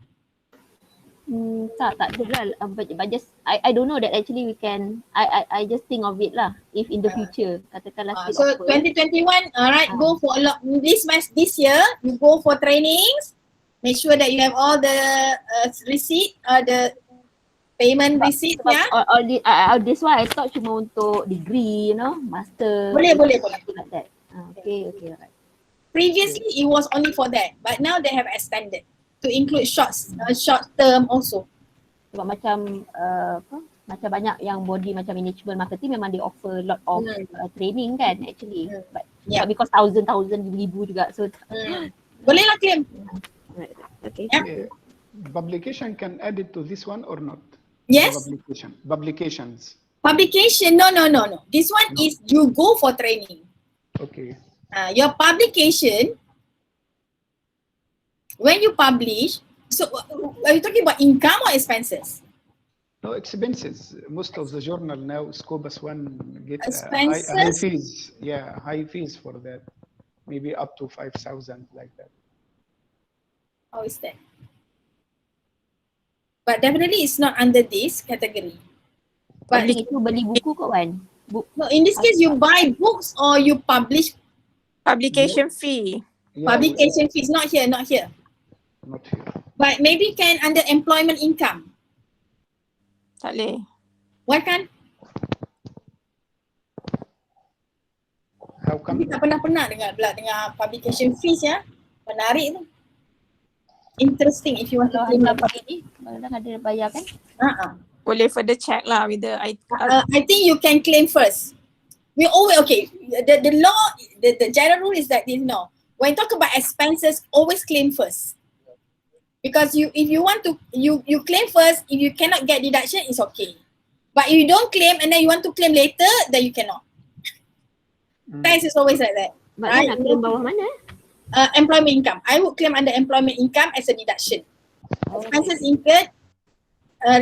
Tak ada lah. But just I don't know that actually we can. I just think of it lah. If in the future, katakanlah So 2021, alright, go for a lot. This year, you go for trainings. Make sure that you have all the receipt, the payment receipt, ya. This one I thought cuma untuk degree, master. Boleh. Like that. Okay, alright. Previously, it was only for that, but now they have extended to include short term also. Sebab macam macam banyak yang body macam management marketing memang they offer lot of training kan actually. But because thousand ribu juga, so boleh lah claim. Right. Okay. Publication can add it to this one or not? Yes. Publications. Publication, no. This one is you go for training. Okay. Your publication, when you publish, so are you talking about income or expenses? No, expenses. Most of the journal now, Scopus one get expenses? High fees. Yeah, high fees for that. Maybe up to 5,000 like that. How is that? But definitely it's not under this category. But itu beli buku kot Wan? No, in this case you buy books or you publish. Publication fee. Yeah, publication fees, not here. Not here. But maybe can under employment income. Tak boleh. Why can't? How come? Kita tak pernah dengar publication fees ya. Menarik tu. Interesting if you want to claim ini. Kadang ada bayar kan? Boleh further check lah with the I think you can claim first. We always the law, the general rule is that when talk about expenses, always claim first. Because if you want to you claim first, if you cannot get deduction, it's okay. But if you don't claim and then you want to claim later, then you cannot. Tax is always like that. Right? Nak claim bawah mana? Employment income. I would claim under employment income as a deduction. Expenses incurred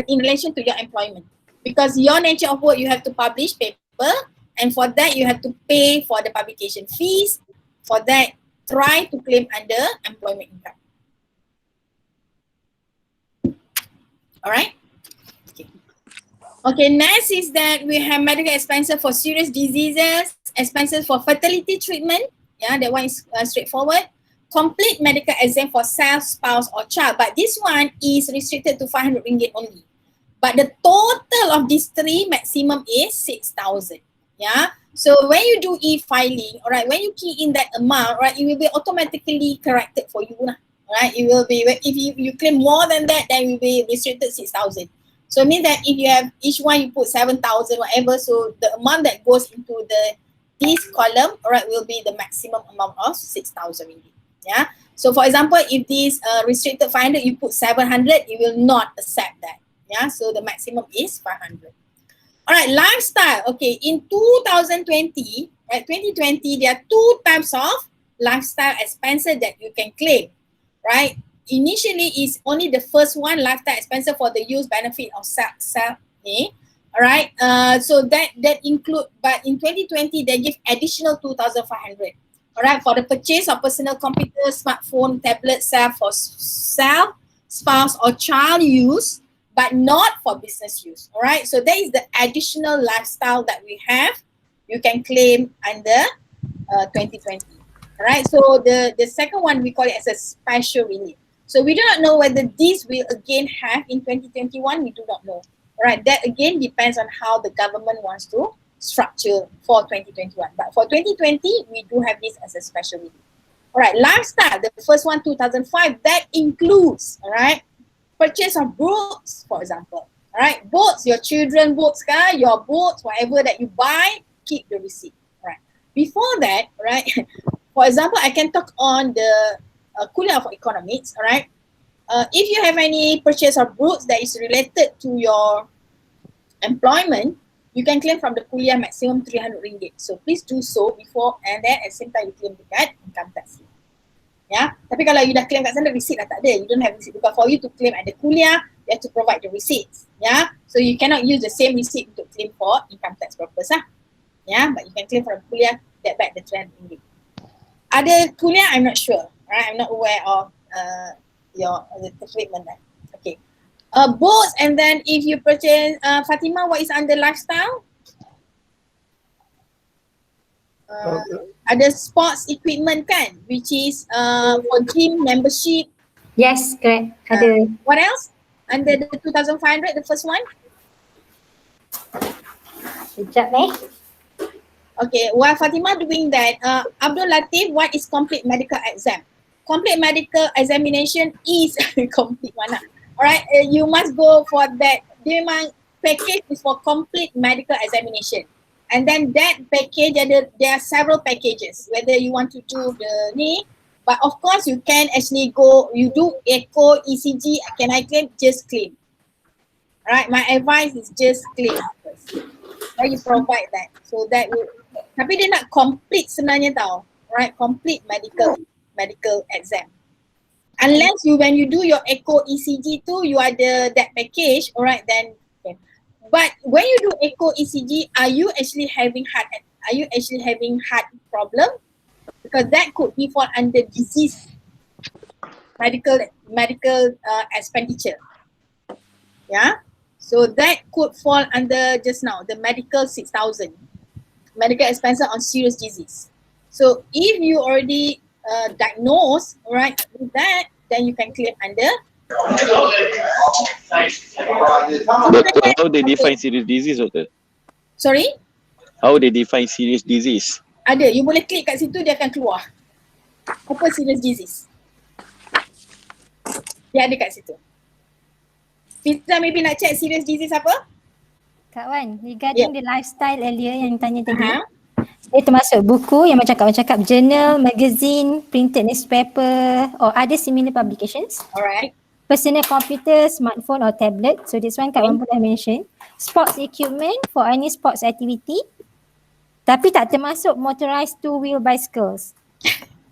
in relation to your employment. Because your nature of work, you have to publish paper, and for that you have to pay for the publication fees. For that, try to claim under employment income. Alright? Okay, next is that we have medical expenses for serious diseases, expenses for fertility treatment. Yeah, that one is straightforward. Complete medical exam for self, spouse or child. But this one is restricted to 500 ringgit only. But the total of these three maximum is 6,000. Yeah. So when you do e-filing, all right, when you key in that amount, right, it will be automatically corrected for you. Right? It will be, if you claim more than that, then it will be restricted 6,000. So it means that if you have each one, you put 7,000, whatever. So the amount that goes into this column, all right, will be the maximum amount of 6,000 ringgit. Yeah. So for example, if this restricted 500, you put 700, it will not accept that. Yeah. So the maximum is 500. All right, lifestyle. Okay, in 2020, right, 2020, there are two types of lifestyle expenses that you can claim, right? Initially, is only the first one, lifestyle expenses for the use benefit of self. Okay, all right. So that include, but in 2020, they give additional 2,500. All right, for the purchase of personal computer, smartphone, tablet, for self, spouse, or child use, but not for business use. All right, so that is the additional lifestyle that we have. You can claim under 2020. All right, so the second one, we call it as a special relief. So we do not know whether this will again have in 2021. We do not know. All right, that again depends on how the government wants to structure for 2021. But for 2020, we do have this as a special relief. All right, lifestyle, the first one, 2005, that includes, all right, purchase of books, for example. All right, books, your children books, your books, whatever that you buy, keep the receipt. All right. Before that, right, for example, I can talk on the kuliah for economics. All right. If you have any purchase of goods that is related to your employment, you can claim from the kuliah maximum RM300. So please do so before, and then at the same time you claim dekat income tax. Ya, tapi kalau you dah claim kat sana, receipt dah tak ada. You don't have receipt. Because for you to claim at the kuliah, you have to provide the receipts. Ya, so you cannot use the same receipt untuk claim for income tax purpose lah. Ya, but you can claim from kuliah, get back the RM300. Other kuliah, I'm not sure. Right, I'm not aware of the treatment there. Okay. Boats, and then if you purchase, Fatima, what is under lifestyle? Ada sports equipment kan, which is for gym membership. Yes, correct. Ada. What else? Under the 2,500, the first one? Sekejap Okay, while Fatima doing that, Abdul Latif, what is complete medical exam? Complete medical examination is complete mana. Alright, you must go for that. Dia memang package is for complete medical examination. And then that package, there are several packages, whether you want to do the ni, but of course you can actually go, you do echo, ECG, can I claim? Just claim. Alright, my advice is just claim first. Then you provide that. So that will, tapi dia nak complete sebenarnya tau. Alright, complete medical exam. Unless when you do your echo ECG too, you ada that package, alright, then okay. But when you do echo ECG, are you actually having heart problem? Because that could be fall under disease medical expenditure. Yeah, so that could fall under just now the medical 6,000 medical expenses on serious disease. So if you already diagnosed, right, with that, then you can claim under. Doctor, how they define serious disease, doctor? Sorry? How they define serious disease? Ada, you boleh klik kat situ, dia akan keluar. Apa serious disease? Dia ada kat situ. Fiza maybe nak check serious disease apa? Kak Wan, regarding the lifestyle earlier yang tanya tadi, dia termasuk buku yang macam Kak Wan cakap, journal, magazine, printed newspaper or other similar publications. Alright. Personal computer, smartphone or tablet. So this one Kak Wan pernah mention. Sports equipment for any sports activity. Tapi tak termasuk motorized two-wheel bicycles.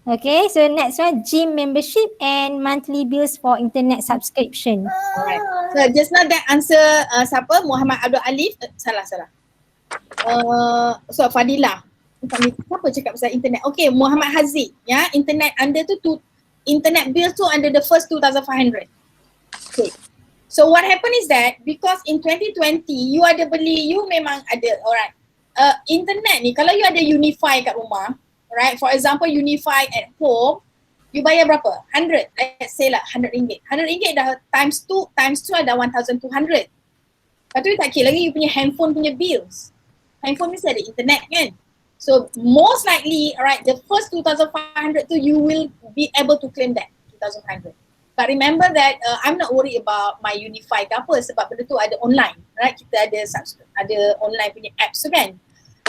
Okay, so next one, gym membership and monthly bills for internet subscription. Alright. So just now that answer siapa? Muhammad Abdul Alif? Salah. So Fadilah. Siapa cakap pasal internet? Okay, Muhammad Haziq. Ya, internet under tu internet bill tu under the first 2,500. Okay. So what happened is that because in 2020 you ada beli, you memang ada, alright. Internet ni kalau you ada Unify kat rumah, right? For example, Unify at home, you bayar berapa? 100. Let's say lah RM100. RM100 dah times 2 dah 1,200. Lepas tu tak kira lagi you punya handphone punya bills. Handphone mesti ada internet kan? So most likely, alright, the first 2,500 tu you will be able to claim that 2,500. But remember that I'm not worried about my Unify ke apa sebab benda tu ada online, right? Kita ada online punya apps tu kan.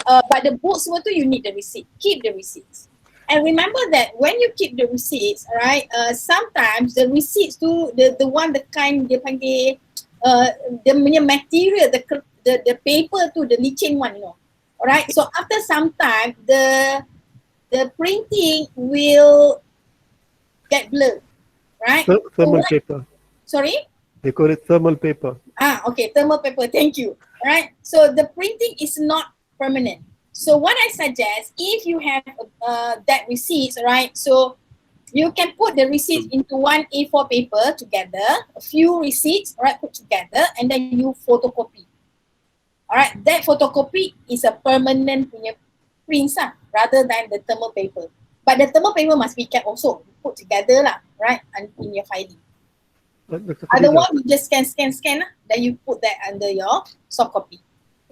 But the books semua tu you need the receipt. Keep the receipts. And remember that when you keep the receipts, right? Sometimes the receipts tu the one the kind dia panggil dia punya material, the paper tu the licin one, you know. Alright, so after some time the printing will get blurred, right? Thermal paper. Sorry? They call it thermal paper. Okay, thermal paper, thank you. Alright, so the printing is not permanent. So what I suggest, if you have that receipts, right? So you can put the receipts into one A4 paper together, a few receipts, right, put together, and then you photocopy. Alright, that photocopy is a permanent punya prints rather than the thermal paper. But the thermal paper must be kept also, put together lah, right, and in your filing. Otherwise, you just scan then you put that under your soft copy.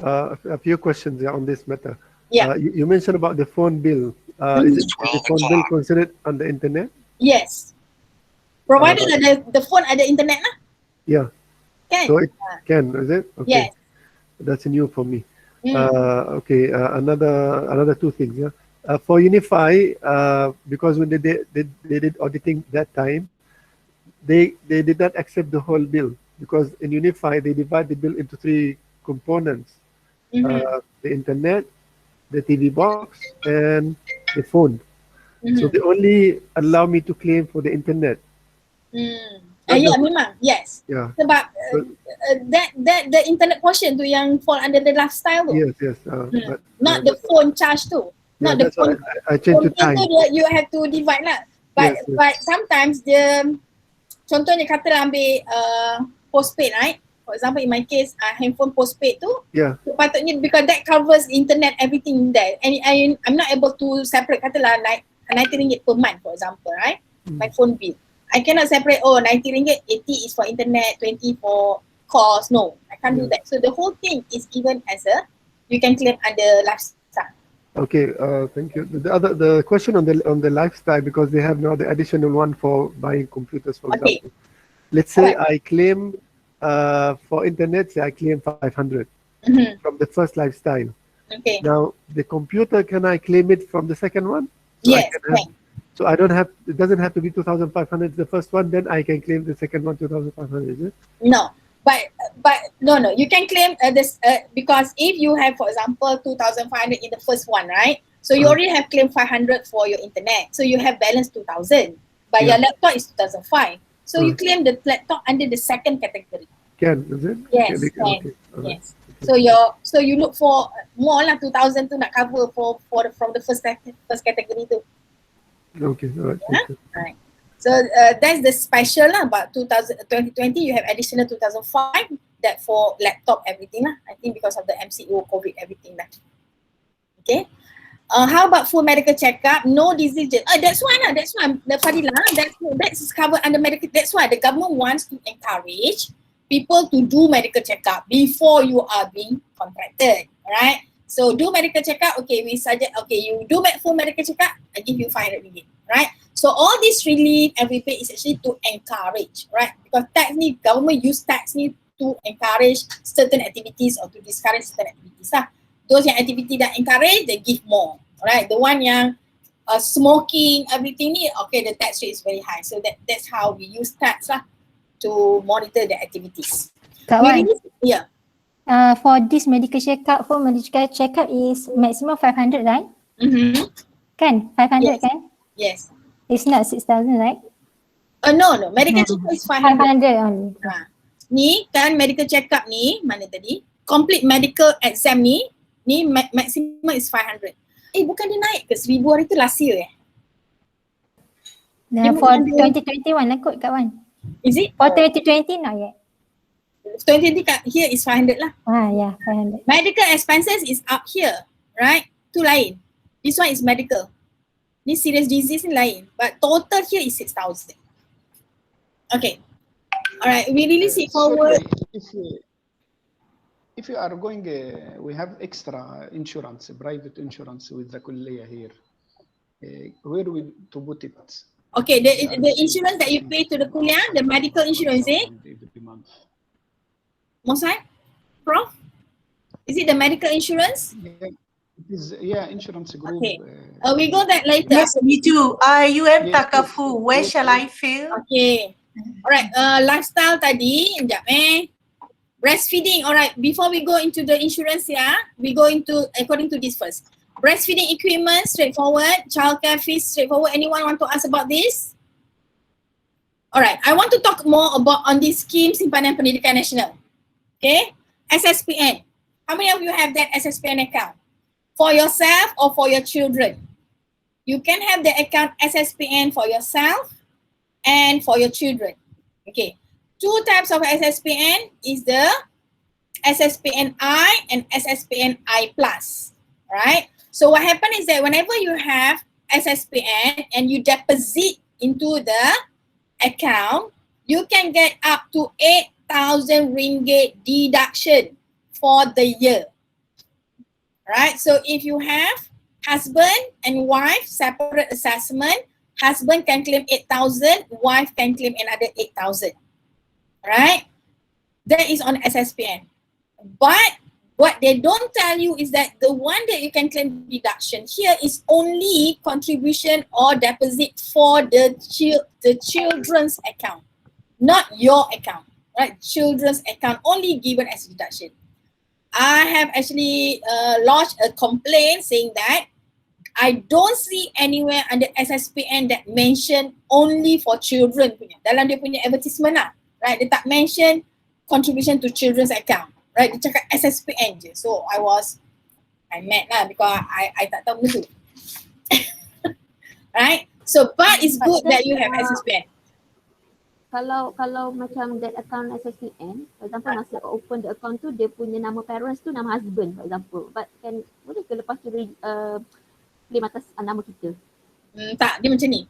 A few questions on this matter. Yeah. You mentioned about the phone bill. Is the phone bill considered on the internet? Yes. Provided the phone ada internet lah. Yeah. Can. So it can, is it? Okay. Yes. That's new for me. Okay. Another two things. Yeah. For Unify, because when they did auditing that time, they did not accept the whole bill, because in Unify they divide the bill into three components: the internet, the TV box, and the phone. So they only allow me to claim for the internet. Yeah, memang. Yes. Yeah. Sebab that the internet portion tu yang fall under the lifestyle tu. Yes. But, not the phone charge tu. Not the phone. I changed to time. You have to divide lah. But Yes. but sometimes contohnya katalah ambil postpaid, right? For example, in my case, handphone postpaid tu, sepatutnya because that covers internet, everything there. And I'm not able to separate, katalah like RM90 per month, for example, right? My phone bill. I cannot separate, RM90, 80 is for internet, 20 for calls. No, I can't do that. So the whole thing is given as you can claim under lifestyle. Okay, thank you. The question on the lifestyle, because they have now the additional one for buying computers, for example. Let's say I claim for internet, say I claim 500 from the first lifestyle. Okay. Now the computer, can I claim it from the second one? So yes. So I don't have. It doesn't have to be 2,500 the first one. Then I can claim the second one 2,500. Is it? No, but no. You can claim this because if you have, for example, 2,500 in the first one, right? So you already have claimed 500 for your internet. So you have balance 2,000. But your laptop is 2,005. So you claim the laptop under the second category. Can, is it? Yes, can. Yes. So you look for more lah 2,000 to nak cover from the first category tu. Okay, all right. Right. So that's the special lah. About 2020, you have additional 2,005 that for laptop everything lah. I think because of the MCO, COVID, everything lah. Okay. How about full medical checkup? No diseases. That's why lah. That's why the Fadila. That's covered under medical. That's why the government wants to encourage people to do medical checkup before you are being contracted, right? So do medical checkup. Okay, we suggest. Okay, you do full medical checkup. I give you RM500, right? So all this relief and rebate is actually to encourage, right? Because government use tax to encourage certain activities or to discourage certain activities lah. Those yang activity that encourage, they give more, right? The one yang smoking, everything ni, okay, the tax rate is very high. So that's how we use tax lah to monitor the activities. Kawan, yeah. For this medical checkup, full medical checkup is maximum 500, right? Kan? 500 kan? Yes. It's not 6,000, right? No. Medical checkup is 500. 500 only. Ni kan medical checkup ni, mana tadi? Complete medical exam ni maximum is 500. Bukan dia naik ke 1,000 hari tu last year For 2021 lah kot kawan. Is it? For 2020 not yet. 2020 here is 500 lah. Yeah, 500. Medical expenses is up here, right? Tu lain. This one is medical. Ni serious disease ni lain. But total here is 6,000. Okay. Alright, we really see forward. If you are going, we have extra insurance, private insurance with the Kulliya here. Where do we to put it? Okay, the insurance that you pay to the Kuliah, the medical insurance, is it? Mosai? Prof? Is it the medical insurance? Yeah, it is, insurance group. Okay. We go that later. Yes, me too. Takafu, where shall I fill? Okay. Alright, lifestyle tadi, sekejap breastfeeding, alright, before we go into the insurance we go into, according to this first. Breastfeeding equipment, straightforward. Childcare fees, straightforward. Anyone want to ask about this? Alright, I want to talk more about on this scheme, Simpanan Pendidikan Nasional. Okay, SSPN. How many of you have that SSPN account? For yourself or for your children? You can have the account SSPN for yourself and for your children. Okay. Two types of SSPN is the SSPN-I and SSPN-I+. Right? So what happens is that whenever you have SSPN and you deposit into the account, you can get up to 8,000 ringgit deduction for the year. right? So if you have husband and wife separate assessment, husband can claim 8,000, wife can claim another 8,000, right? That is on SSPN. But what they don't tell you is that the one that you can claim deduction here is only contribution or deposit for the children's account, not your account, right? Children's account only given as deduction. I have actually lodged a complaint saying that I don't see anywhere under SSPN that mention only for children punya. Dalam dia punya advertisement lah, right? Dia tak mention contribution to children's account, right? Dia cakap SSPN je. So I mad lah because I tak tahu benda tu. Right? So but it's good that you have SSPN. Kalau macam that account SSPN, for example masa open the account tu dia punya nama parents tu nama husband for example, but kan boleh ke lepas tu claim atas nama kita? Tak, dia macam ni.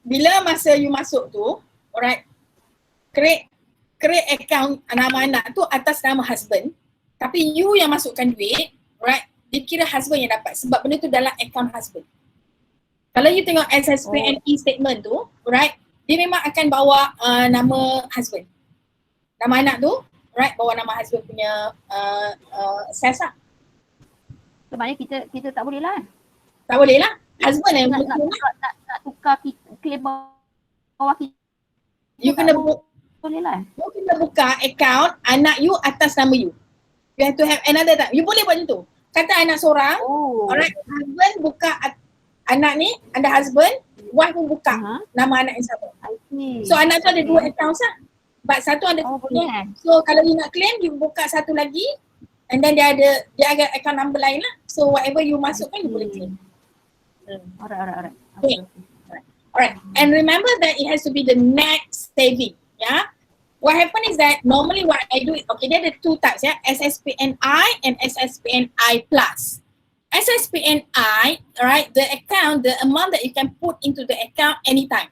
Bila masa you masuk tu, alright, create account nama anak tu atas nama husband, tapi you yang masukkan duit, right, dia kira husband yang dapat sebab benda tu dalam account husband. Kalau you tengok SSPN e-statement tu, right, dia memang akan bawa nama husband. Nama anak tu, right, bawa nama husband punya access lah. So maknanya kita tak boleh lah. Tak boleh lah. Husband yang nak tukar claim bawah kita. You kena boleh lah. You kena buka account anak you atas nama you. You have to have another time. You boleh buat macam tu. Kata anak seorang, alright, husband buka anak ni, ada husband, wife pun buka nama anak yang sama. So anak tu ada dua account lah. But satu ada so kalau you nak claim, you buka satu lagi and then dia ada account number lain lah. So whatever you masukkan, you boleh claim. Alright. Okay. Alright. And remember that it has to be the net saving. Yeah. What happens is that normally what I do, okay, there are two types, yeah, SSPNI and SSPNI plus. SSPNI, right, the amount that you can put into the account anytime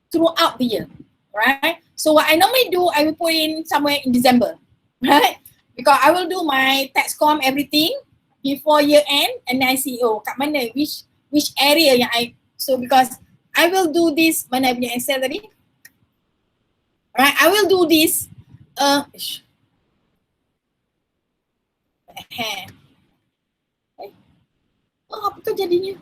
throughout the year, right? So what I normally do, I will put in somewhere in December, right? Because I will do my tax com everything before year end and then I see, kat mana, which area yang so because I will do this, mana punya Excel tadi? Right, I will do this, apa tu jadinya?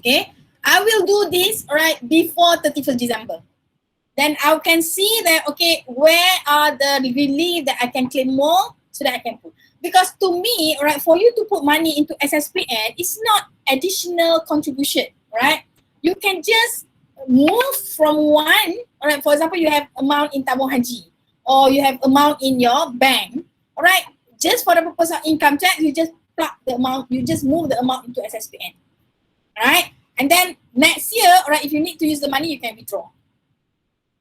Okay, I will do this right before 31st December. Then I can see that, okay, where are the relief that I can claim more so that I can put. Because to me, right, for you to put money into SSPN, it's not additional contribution, right? You can just move from one, right? For example, you have amount in tabung haji or you have amount in your bank, right? Just for the purpose of income tax, you just plug the amount, you just move the amount into SSPN, right? And then next year, right, if you need to use the money, you can withdraw.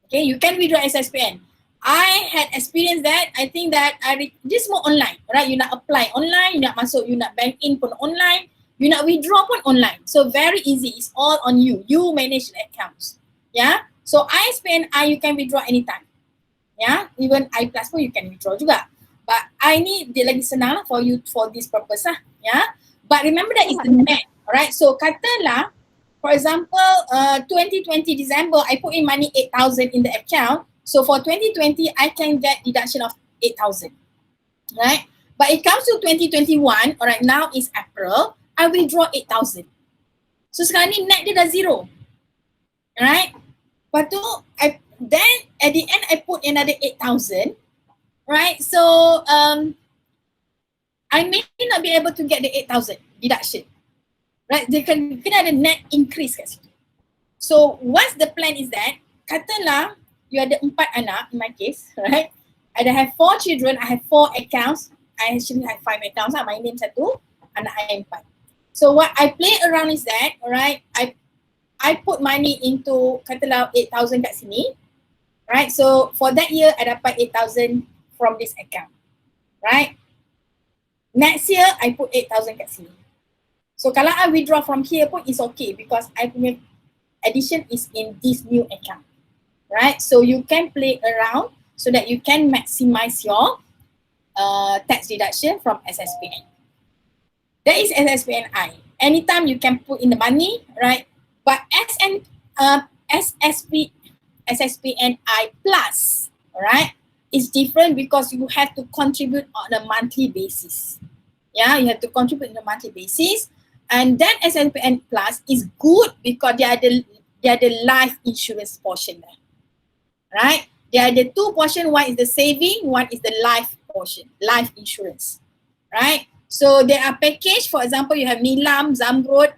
Okay, you can withdraw SSPN. I had experienced that. I think that just more online, right? You nak apply online, you nak masuk, you nak bank in pun online, you nak withdraw pun online. So very easy. It's all on you. You manage the accounts. Yeah. So ISPNI you can withdraw anytime. Yeah. Even I plus pun you can withdraw juga. But I need dia lagi senang for you for this purpose lah. Yeah. But remember that is the net. Alright. So katalah, for example, 2020 December, I put in money 8,000 in the account. So for 2020, I can get deduction of 8,000. Right. But it comes to 2021, alright, now is April, I withdraw 8,000. So sekarang ni net dia dah zero. Right. Lepas tu, then at the end, I put another 8,000. Right, so I may not be able to get the 8,000 deduction. Right, dia kena ada net increase kat situ. So what's the plan is that, katalah you ada 4 anak in my case, right? I have 4 children, I have 4 accounts. I actually have 5 accounts lah, my name 1, anak I 4. So what I play around is that, alright, I put money into katalah 8,000 kat sini. Right, so for that year I dapat 8,000 from this account, right? Next year, I put 8,000 kat sini. So kalau I withdraw from here pun is okay because I punya addition is in this new account, right? So you can play around so that you can maximize your tax deduction from SSPN. That is SSPNI. Anytime you can put in the money, right? But SSPNI plus, right, is different because you have to contribute on a monthly basis. Yeah, you have to contribute on a monthly basis. And that SSPN plus is good because they are the life insurance portion there. Right? They are the two portion. One is the saving, one is the life portion, life insurance. Right? So there are package, for example, you have Nilam, Zamrud,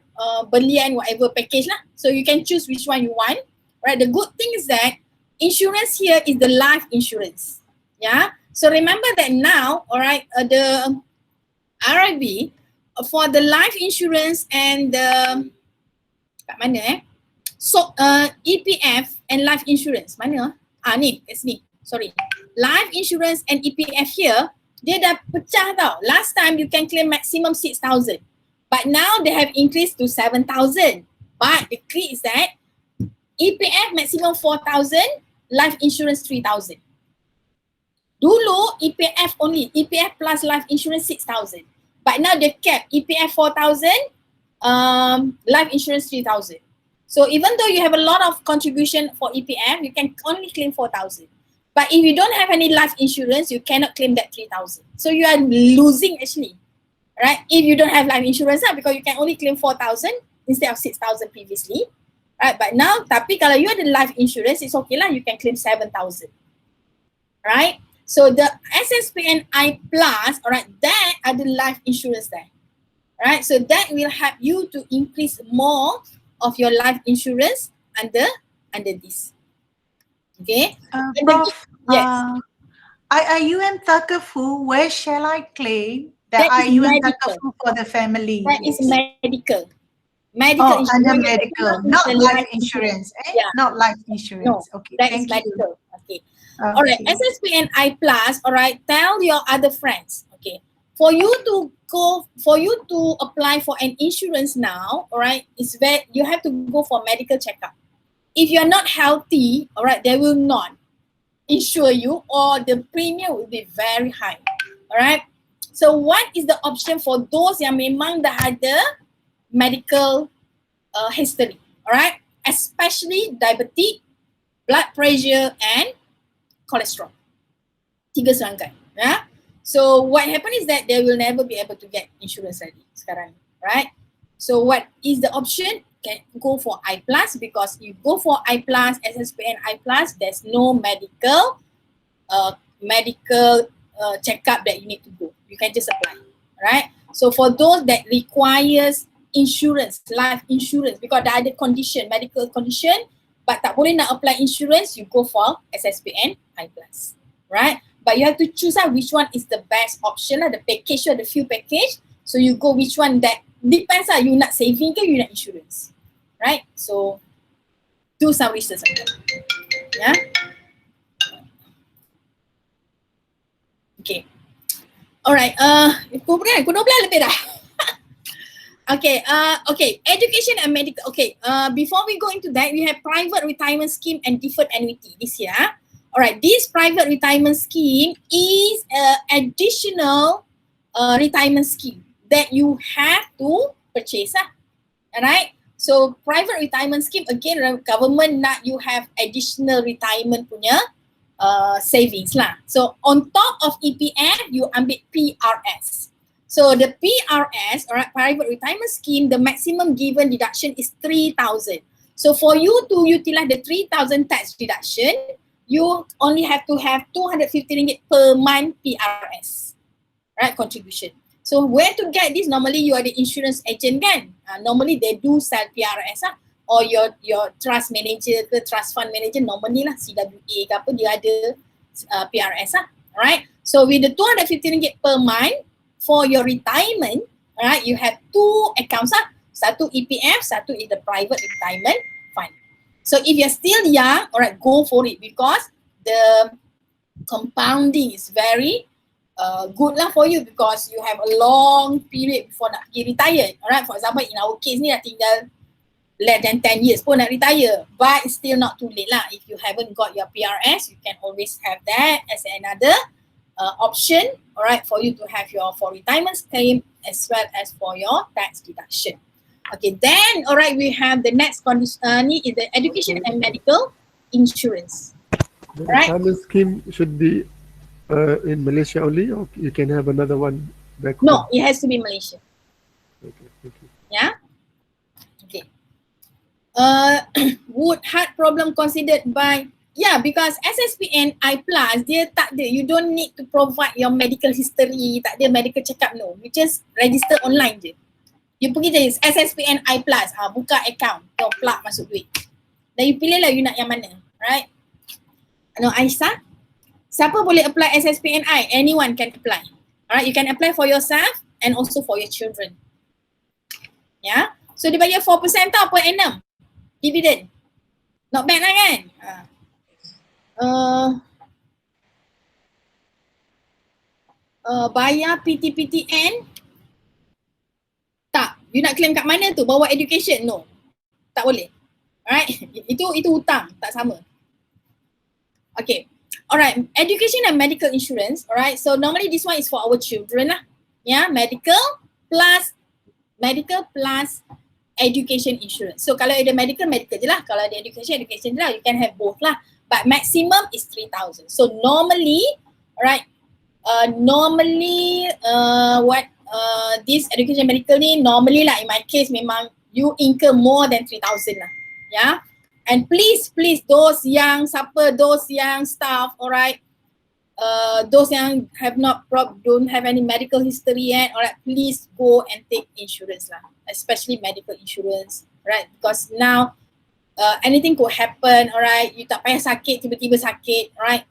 Berlian, whatever package lah. So you can choose which one you want. Right? The good thing is that insurance here is the life insurance. Yeah. So remember that now, all right, the RIB for the life insurance and the kat mana so EPF and life insurance mana ni kat sini, sorry, life insurance and EPF here dia dah pecah tau. Last time you can claim maximum 6,000, but now they have increased to 7,000. But the key is that EPF maximum 4,000, life insurance 3,000. Dulu EPF only, EPF plus life insurance 6,000. But now they cap EPF 4,000, life insurance 3,000. So even though you have a lot of contribution for EPF, you can only claim 4,000. But if you don't have any life insurance, you cannot claim that 3,000. So you are losing actually, right? If you don't have life insurance, because you can only claim 4,000 instead of 6,000 previously, right? But now, tapi kalau you ada life insurance, it's okay lah. You can claim 7,000, right? So the SSPNI plus, all right, that are the life insurance there, right? So that will help you to increase more of your life insurance under this. Okay. Prof, yes. IUM Takafu, where shall I claim the That is IUM medical. Takafu for the family? That is medical. Oh, Insurance. under medical, not life insurance. Yeah. Not life insurance. No, Okay. that is Thank you. medical. Okay. All right, SSPNI plus, all right, tell your other friends, okay, for you to apply for an insurance now, all right, it's where you have to go for medical checkup. If you're not healthy, all right, they will not insure you or the premium will be very high, all right. So what is the option for those yang memang dah ada medical history, all right, especially diabetic, blood pressure and cholesterol. 3 serangkai. Yeah? So what happen is that they will never be able to get insurance lagi sekarang, right? So what is the option? Can go for I plus, because you go for I plus, SSPN I plus, there's no medical checkup that you need to go. You can just apply, right? So for those that requires insurance, life insurance, because there are the condition, medical condition, but tak boleh nak apply insurance, you go for SSPN I plus, right? But you have to choose which one is the best option, the package or the few package. So you go which one that depends you nak saving ke you nak insurance, right? So do some research on that. Yeah. Okay. Alright. Pukul 12 lebih dah. Okay, education and medical. Okay, before we go into that, we have private retirement scheme and deferred annuity this year. All right, this private retirement scheme is additional retirement scheme that you have to purchase. All right, so private retirement scheme, again, government nak you have additional retirement punya savings lah. So on top of EPF, you ambil PRS. So the PRS, all right, private retirement scheme, the maximum given deduction is 3,000. So for you to utilize the 3,000 tax deduction, you only have to have 250 ringgit per month PRS, right, contribution. So where to get this? Normally you are the insurance agent kan? Normally they do sell PRS or your trust manager ke trust fund manager, normally lah CWA ke apa, dia ada PRS right? So with the 250 ringgit per month, for your retirement, right, you have 2 accounts. Satu EPF, satu is the private retirement fund. So if you're still young, all right, go for it because the compounding is very good lah for you because you have a long period before nak pergi retire. Alright, for example, in our case ni dah tinggal less than 10 years pun nak retire, but it's still not too late lah. If you haven't got your PRS, you can always have that as another option, alright, for you to have your for retirement claim as well as for your tax deduction. Okay, then alright, we have the next condition is the education and medical insurance. The Right. retirement scheme should be in Malaysia only, or you can have another one back No, home? it has to be Malaysia. Okay, thank you. Yeah. Okay. Would heart problem considered by, yeah, because SSPN I plus dia tak ada, you don't need to provide your medical history, tak ada medical check up, no. You just register online je. You pergi je SSPN I plus, buka account, your plug masuk duit. Dan you pilih lah you nak yang mana, right? No, Aisyah, siapa boleh apply SSPNI? Anyone can apply. Alright, you can apply for yourself and also for your children. Yeah, so dia bagi 4% tau per annum dividend. Not bad lah kan? Bayar PTPTN tak. You nak claim kat mana tu? Bawa education? No, tak boleh. Alright, itu hutang, tak sama. Okay, alright, education and medical insurance, alright, so normally this one is for our children lah, yeah, medical plus education insurance. So kalau ada medical je lah, kalau ada education je lah, you can have both lah, but maximum is 3,000. So normally, alright, this education medical ni, normally lah, in my case memang you incur more than 3,000 lah, yeah. And please, those yang staff, alright, those yang don't have any medical history yet, alright, please go and take insurance lah, especially medical insurance, right? Because now anything could happen, alright, you tak payah sakit, tiba-tiba sakit, alright.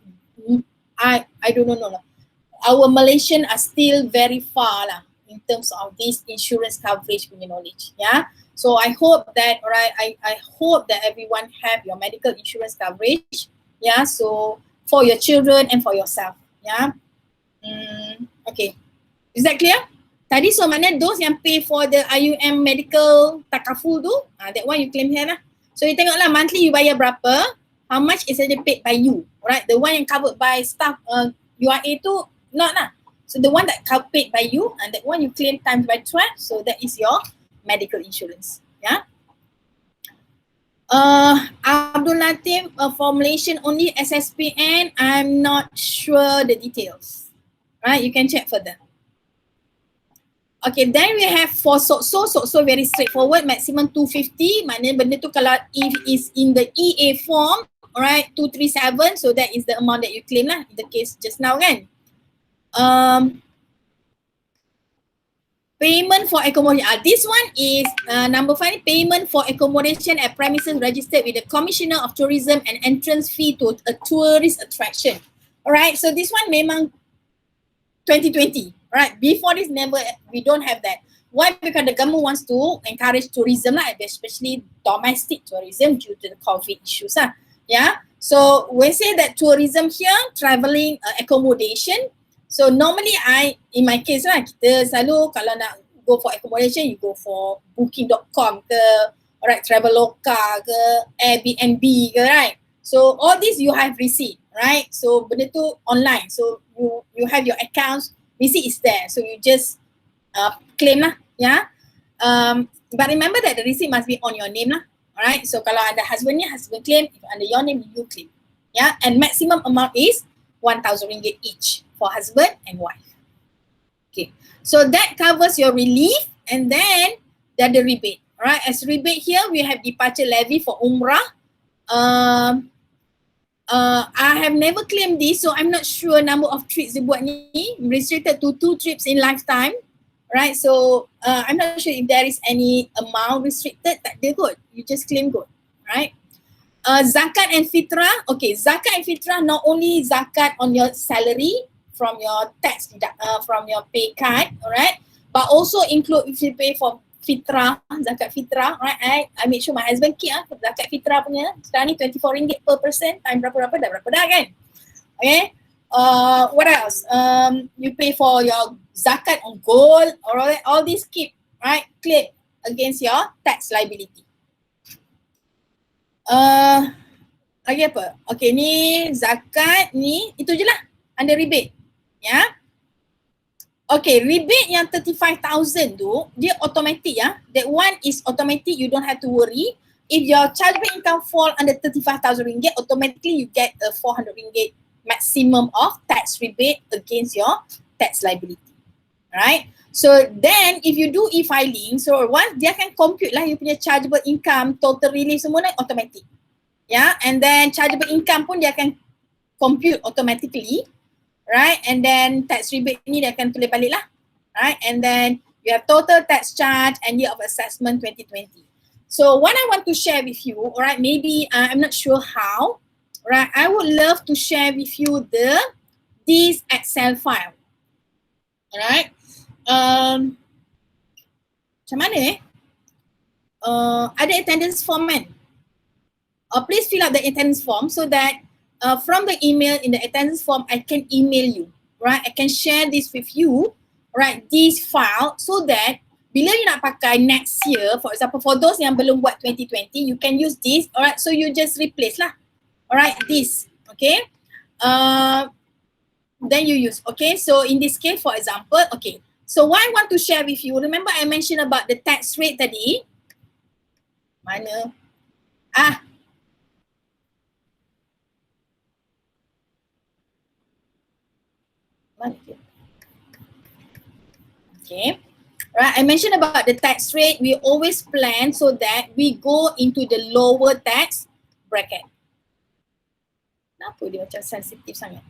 I don't know lah. Our Malaysian are still very far lah in terms of this insurance coverage punya knowledge, yeah. So I hope that, alright, I hope that everyone have your medical insurance coverage, yeah, so for your children and for yourself, yeah. Okay, is that clear? Tadi so maknanya those yang pay for the IUM medical takaful tu, that one you claim here lah. So you tengok lah monthly you bayar berapa, how much is actually paid by you, alright, the one yang covered by staff URA tu not lah. So the one that paid by you and that one you claim times by 12, so that is your medical insurance, yeah. Abdul Latif, formulation only SSPN, I'm not sure the details, right? You can check further. Okay, then we have for SOCSO very straightforward, maximum 250, maknanya benda tu kalau if is in the EA form, alright, 237, so that is the amount that you claim lah, in the case just now kan. Payment for accommodation. This one is number 5, payment for accommodation at premises registered with the Commissioner of Tourism and entrance fee to a tourist attraction. Alright, so this one memang 2020. Alright, before this we don't have that. Why? Because the government wants to encourage tourism lah, especially domestic tourism due to the COVID issues lah. Yeah, so we say that tourism here, travelling, accommodation. So normally in my case lah, kita selalu kalau nak go for accommodation, you go for booking.com ke, alright, Traveloka ke, Airbnb ke, right? So all this you have receipt, right? So benda tu online, so you have your accounts, receipt is there, so you just claim lah, yeah. But remember that the receipt must be on your name lah, alright? So kalau ada husbandnya, husband claim, if under your name, you claim, yeah. And maximum amount is 1,000 ringgit each for husband and wife. Okay, so that covers your relief, and then the rebate. Alright, as rebate here we have departure levy for Umrah. I have never claimed this, so I'm not sure number of trips dia buat ni. Restricted to 2 trips in lifetime. Right, so I'm not sure if there is any amount restricted. Tak ada kot, you just claim kot. Right. Zakat and fitrah. Okay, zakat and fitrah not only zakat on your salary from your tax from your pay card, alright, but also include if you pay for fitrah, zakat fitrah, right? I make sure my husband keep zakat fitrah punya. Sekarang ni 24 ringgit per person, time berapa dah kan? Okay. What else? You pay for your zakat on gold, alright, all these keep, right, clear against your tax liability. Lagi apa? Okay, ni zakat ni itu je lah under rebate. Ya. Okay, rebate yang 35,000 tu dia automatic ya. That one is automatic, you don't have to worry. If your chargeable income fall under 35,000 ringgit, automatically you get a 400 ringgit maximum of tax rebate against your tax liability. Right? So then if you do e-filing, so once dia akan compute lah you punya chargeable income, total relief semua ni automatic. Yeah, and then chargeable income pun dia akan compute automatically. Right, and then tax rebate ni dia akan tulis balik lah. Right, and then you have total tax charge and year of assessment 2020. So what I want to share with you, alright, maybe I'm not sure how, right, I would love to share with you this Excel file. Alright, macam mana ada attendance form kan? Please fill out the attendance form so that from the email in the attendance form, I can email you, right? I can share this with you, right? This file so that bila you nak pakai next year, for example, for those yang belum buat 2020, you can use this, alright? So you just replace lah, alright? This, okay? Then you use, okay? So in this case, for example, okay. So what I want to share with you, remember I mentioned about the tax rate tadi? Mana? Okay, right, I mentioned about the tax rate. We always plan so that we go into the lower tax bracket. Kenapa dia macam sensitif sangat?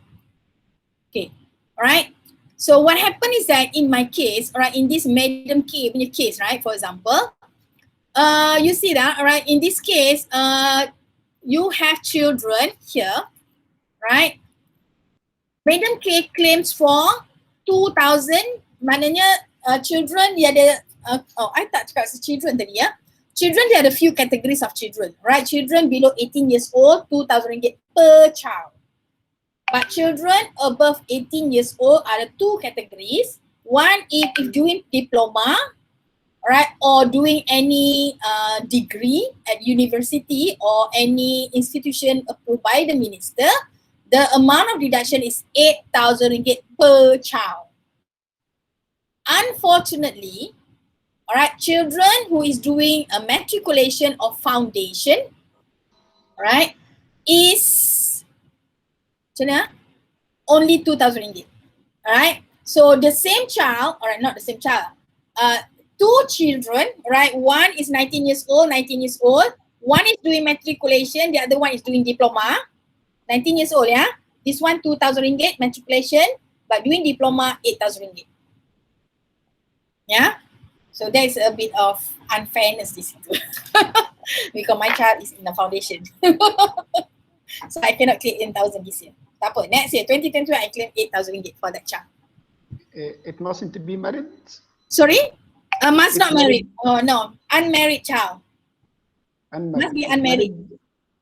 Okay, alright. So what happened is that in my case, alright, in this Madam K punya case, right, for example, you see that, alright, in this case, you have children here, right? Madam K claims for 2,000, maknanya children dia ada, I tak cakap children tadi ya. Children dia ada few categories of children, right? Children below 18 years old, 2,000 ringgit per child. But children above 18 years old are the two categories. One is if doing diploma, right, or doing any degree at university or any institution approved by the minister, the amount of deduction is 8,000 ringgit per child. Unfortunately, alright, children who is doing a matriculation or foundation, right, is only 2,000 ringgit. Alright, so the same child, alright, not the same child, two children, right, one is 19 years old, one is doing matriculation, the other one is doing diploma. 19 years old, yeah. This one 2,000 ringgit matriculation, but doing diploma 8,000 ringgit. Yeah. So there is a bit of unfairness this because my child is in the foundation. So I cannot claim 10,000 this year. Tak apa. Next year 2022 I claim 8,000 ringgit for that child. It mustn't be married. Sorry? Must not married. Oh no, unmarried child. Unmarried. Must be unmarried.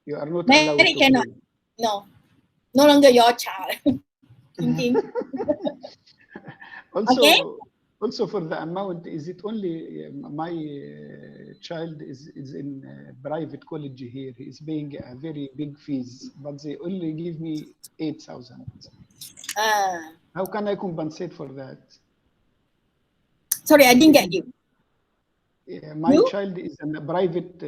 You are not married cannot. No, no longer your child. Also, okay? Also for the amount, is it only my child is in private college here? He is paying a very big fees, but they only give me 8,000. How can I compensate for that? Sorry, I didn't get you. My child is in a private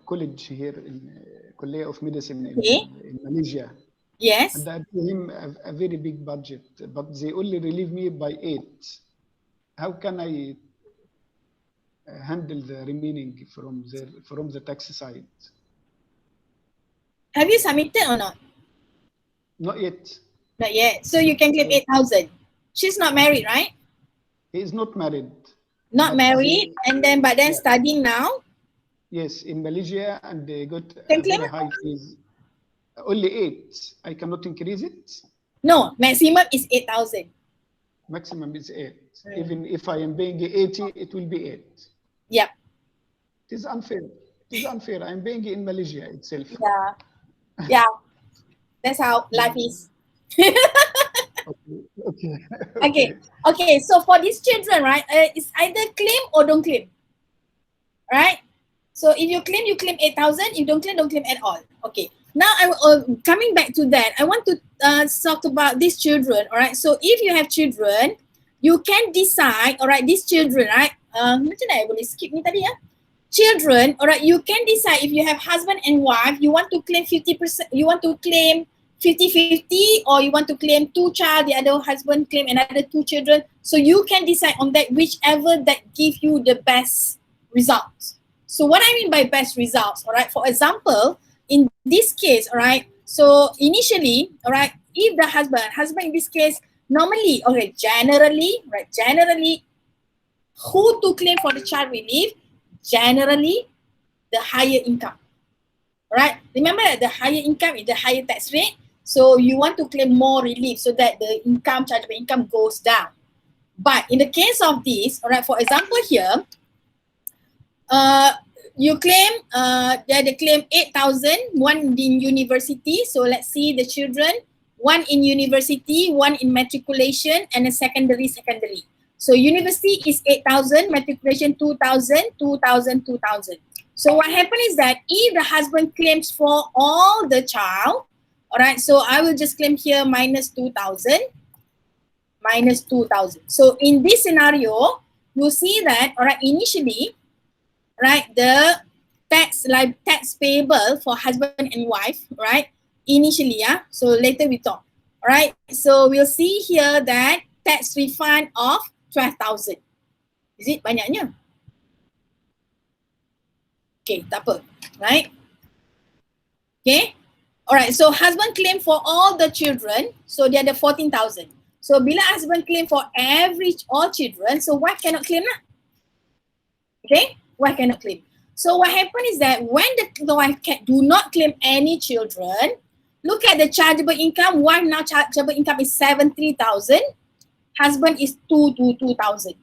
college here in College of Medicine in Malaysia. Yes. And I pay him a very big budget, but they only relieve me by 8. How can I handle the remaining from the tax side? Have you submitted or not? Not yet. Not yet. So you can claim 8,000. She's not married, right? He is not married. Not married, and then studying now. Yes, in Malaysia, and they got a very high fees. Only 8. I cannot increase it. No, maximum is 8,000. Maximum is 8. Even if I am paying 80, it will be 8. Yeah. It is unfair. It is unfair. I'm paying in Malaysia itself. Yeah. Yeah. That's how life is. Okay. So for these children, right, it's either claim or don't claim. Right? So if you claim 8,000. If you don't claim at all. Okay. Now coming back to that, I want to talk about these children. All right. So if you have children, you can decide. All right. These children, right? Macam mana I boleh skip ni tadi ya? Children, all right. You can decide if you have husband and wife. You want to claim 50%. You want to claim 50-50, or you want to claim 2 child, the other husband claim another 2 children. So you can decide on that, whichever that give you the best results. So what I mean by best results, all right, for example, in this case, all right, so initially, all right, if the husband in this case, normally, okay, generally, right, generally, who to claim for the child relief? Generally, the higher income, all right? Remember that the higher income is the higher tax rate, so you want to claim more relief so that the income, chargeable income goes down. But in the case of this, all right, for example here, you claim, they claim 8,000, one in university. So let's see the children, one in university, one in matriculation, and a secondary. So university is 8,000, matriculation 2,000, 2,000, 2,000. So what happens is that if the husband claims for all the child, all right, so I will just claim here minus 2,000, minus 2,000. So in this scenario, you see that, all right, initially, right, the tax payable for husband and wife, right, initially, yeah, so later we talk, all right, so we'll see here that tax refund of 12,000. Is it banyaknya? Okay, tak apa, right? Okay, all right, so husband claim for all the children, so dia ada 14,000. So bila husband claim for all children, so wife cannot claim lah. Okay, wife cannot claim. So what happens is that when the wife do not claim any children, look at the chargeable income. Wife now chargeable income is 73,000. Husband is 222,000.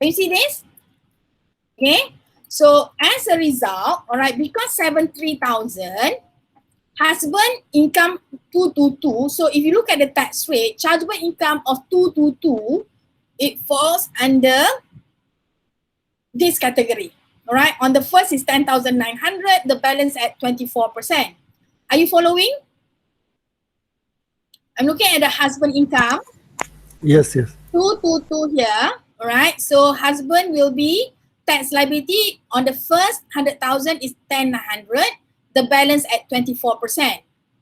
Can you see this? Okay. So as a result, all right, because 73,000, husband income 222. So if you look at the tax rate, chargeable income of 222, it falls under this category. All right, on the first is 10,900, the balance at 24%. Are you following? I'm looking at the husband income. Yes, yes. 222 here, all right. So husband will be tax liability on the first 100,000 is 10,900, the balance at 24%,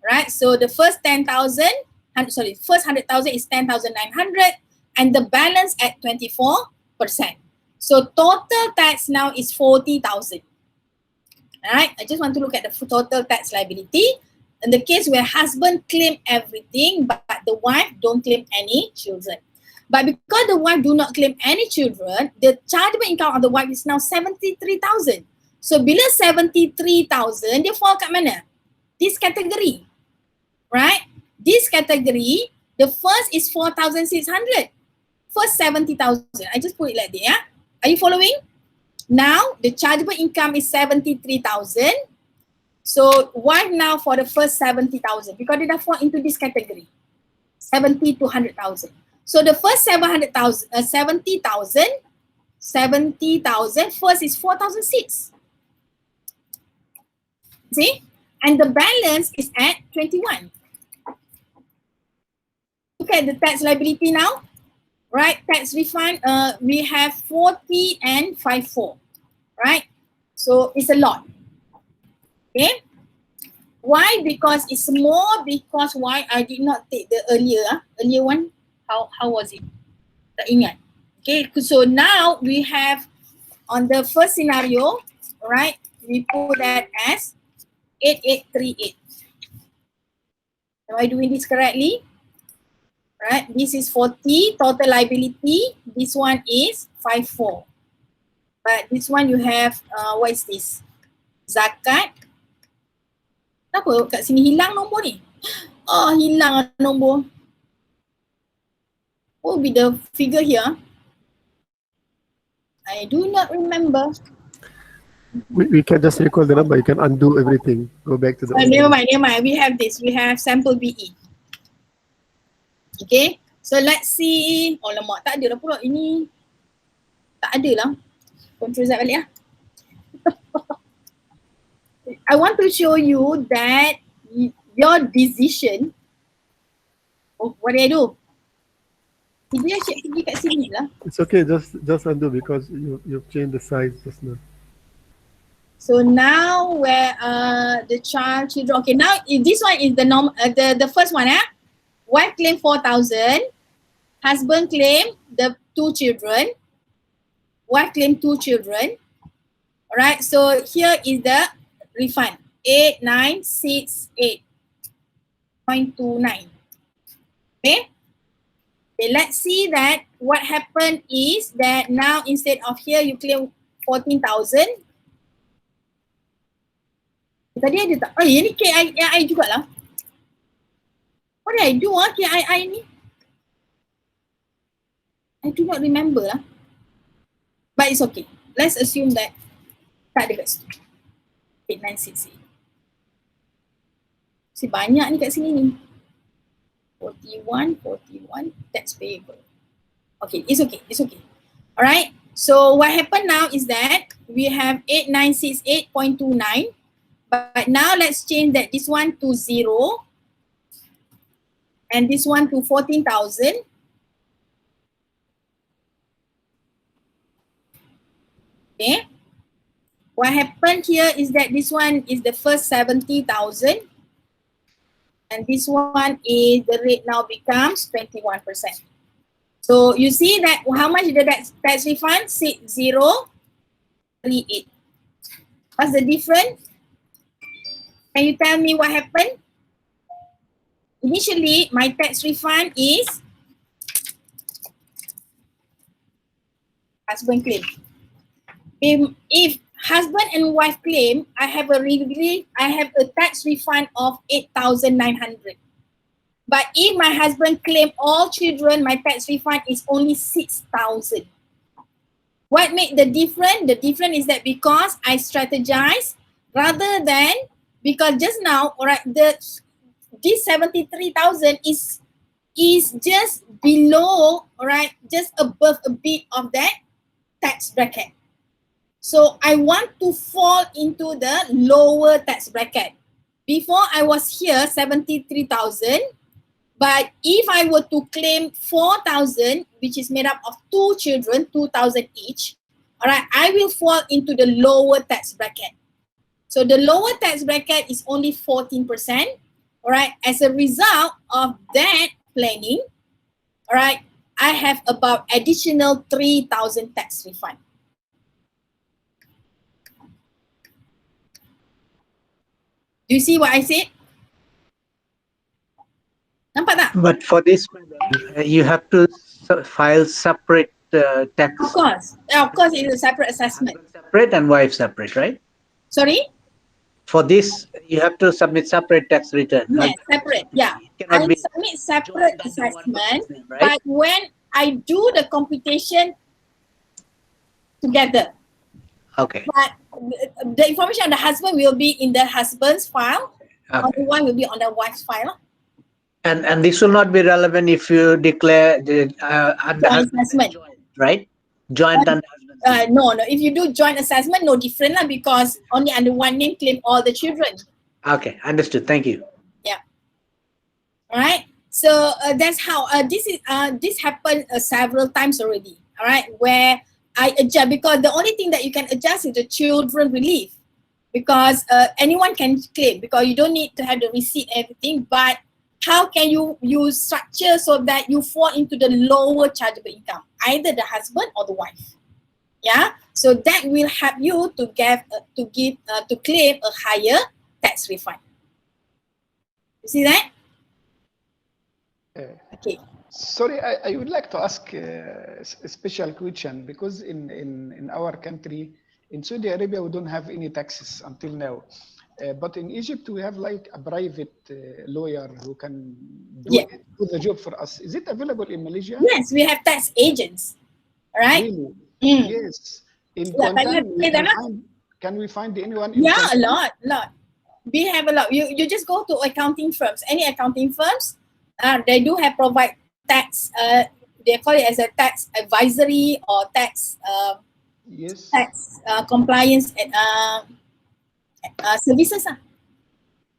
right? So the first 10,000, first 100,000 is 10,900, and the balance at 24%. So total tax now is 40,000. All right, I just want to look at the total tax liability. In the case where husband claim everything, but the wife don't claim any children. But because the wife do not claim any children, the chargeable income of the wife is now 73,000. So bila 73,000, dia fall kat mana? This category, right? This category, the first is 4,600. First 70,000. I just put it like that, yeah? Are you following? Now, the chargeable income is 73,000. So, wife now for the first 70,000 because they fall into this category, 70 to 100,000. So, the first 70,000, first is 4,006. See? And the balance is at 21. Look at the tax liability now. Right, tax refund, we have 40 and 54, right? So it's a lot, okay? Why? Because it's more, because why I did not take the earlier one. How was it? Tak ingat. Okay, so now we have on the first scenario, right, we put that as 8838. Am I doing this correctly? Right, this is 40, total liability. This one is 54. But this one you have, what is this? Zakat. Kenapa kat sini hilang nombor ni? Oh, hilang nombor. What will be the figure here? I do not remember. We can just recall the number. You can undo everything. Go back to the. Never mind. We have this. We have sample BE. Okay, so let's see. Oh lemak, tak ada lah pula ini. Tak ada lah. Control Z balik lah. I want to show you that your decision. Oh, what did I do? Dia asyik pergi kat sini lah. It's okay, just undo because you've changed the size just now. So now where the children. Okay, now this one is the the first one. Wife claim 4,000. Husband claim the 2 children. Wife claim 2 children. Alright, so here is the refund. 8968.29. Okay. Okay, let's see that what happened is that now instead of here you claim 14,000. Tadi ada tak? Oh, ini KII jugalah. What did I do KII ni? I do not remember lah. But it's okay. Let's assume that tak ada kat situ. 8968. Si banyak ni kat sini ni. 41, tax payable. Okay, it's okay. Alright, so what happened now is that we have 8968.29, but now let's change that this one to 0 and this one to 14,000. Okay, what happened here is that this one is the first 70,000. And this one is the rate now becomes 21%. So you see that how much is the tax refund? 6038. What's the difference? Can you tell me what happened? Initially, my tax refund is husband claim. If husband and wife claim, I have a tax refund of 8,900. But if my husband claim all children, my tax refund is only 6,000. What made the difference? The difference is that because I strategize rather than, because just now, all right, this 73,000 is just below, all right, just above a bit of that tax bracket. So I want to fall into the lower tax bracket. Before I was here 73,000, but if I were to claim 4,000, which is made up of 2 children, 2,000 each, all right, I will fall into the lower tax bracket. So the lower tax bracket is only 14%. All right, as a result of that planning, all right, I have about additional 3,000 tax refund. Do you see what I said? Nampak tak? But for this, you have to file separate tax. Of course, it's a separate assessment. Separate and wife separate, right? Sorry? For this, you have to submit separate tax return. Yes, separate. Yeah, I submit separate assessment, right? But when I do the computation together. Okay. But the information on the husband will be in the husband's file. Okay. On the one will be on the wife's file. And this will not be relevant if you declare the joint assessment, right? Joint under husband. No. If you do joint assessment, no different lah, because only under one name claim all the children. Okay, understood. Thank you. Yeah. All right. So that's how this happened several times already. All right, where I adjust, because the only thing that you can adjust is the children relief, because anyone can claim, because you don't need to have the receipt and everything. But how can you structure so that you fall into the lower chargeable income, either the husband or the wife? Yeah, so that will help you to claim a higher tax refund. You see that? Okay. Sorry, I would like to ask a special question, because in our country, in Saudi Arabia, we don't have any taxes until now. But in Egypt, we have like a private lawyer who can do the job for us. Is it available in Malaysia? Yes, we have tax agents. Right? Really? Mm. Yes. In Kuantan, can we find anyone? In a lot. We have a lot. You just go to accounting firms. Any accounting firms, they do have provide tax. They call it as a tax advisory or tax tax compliance and services.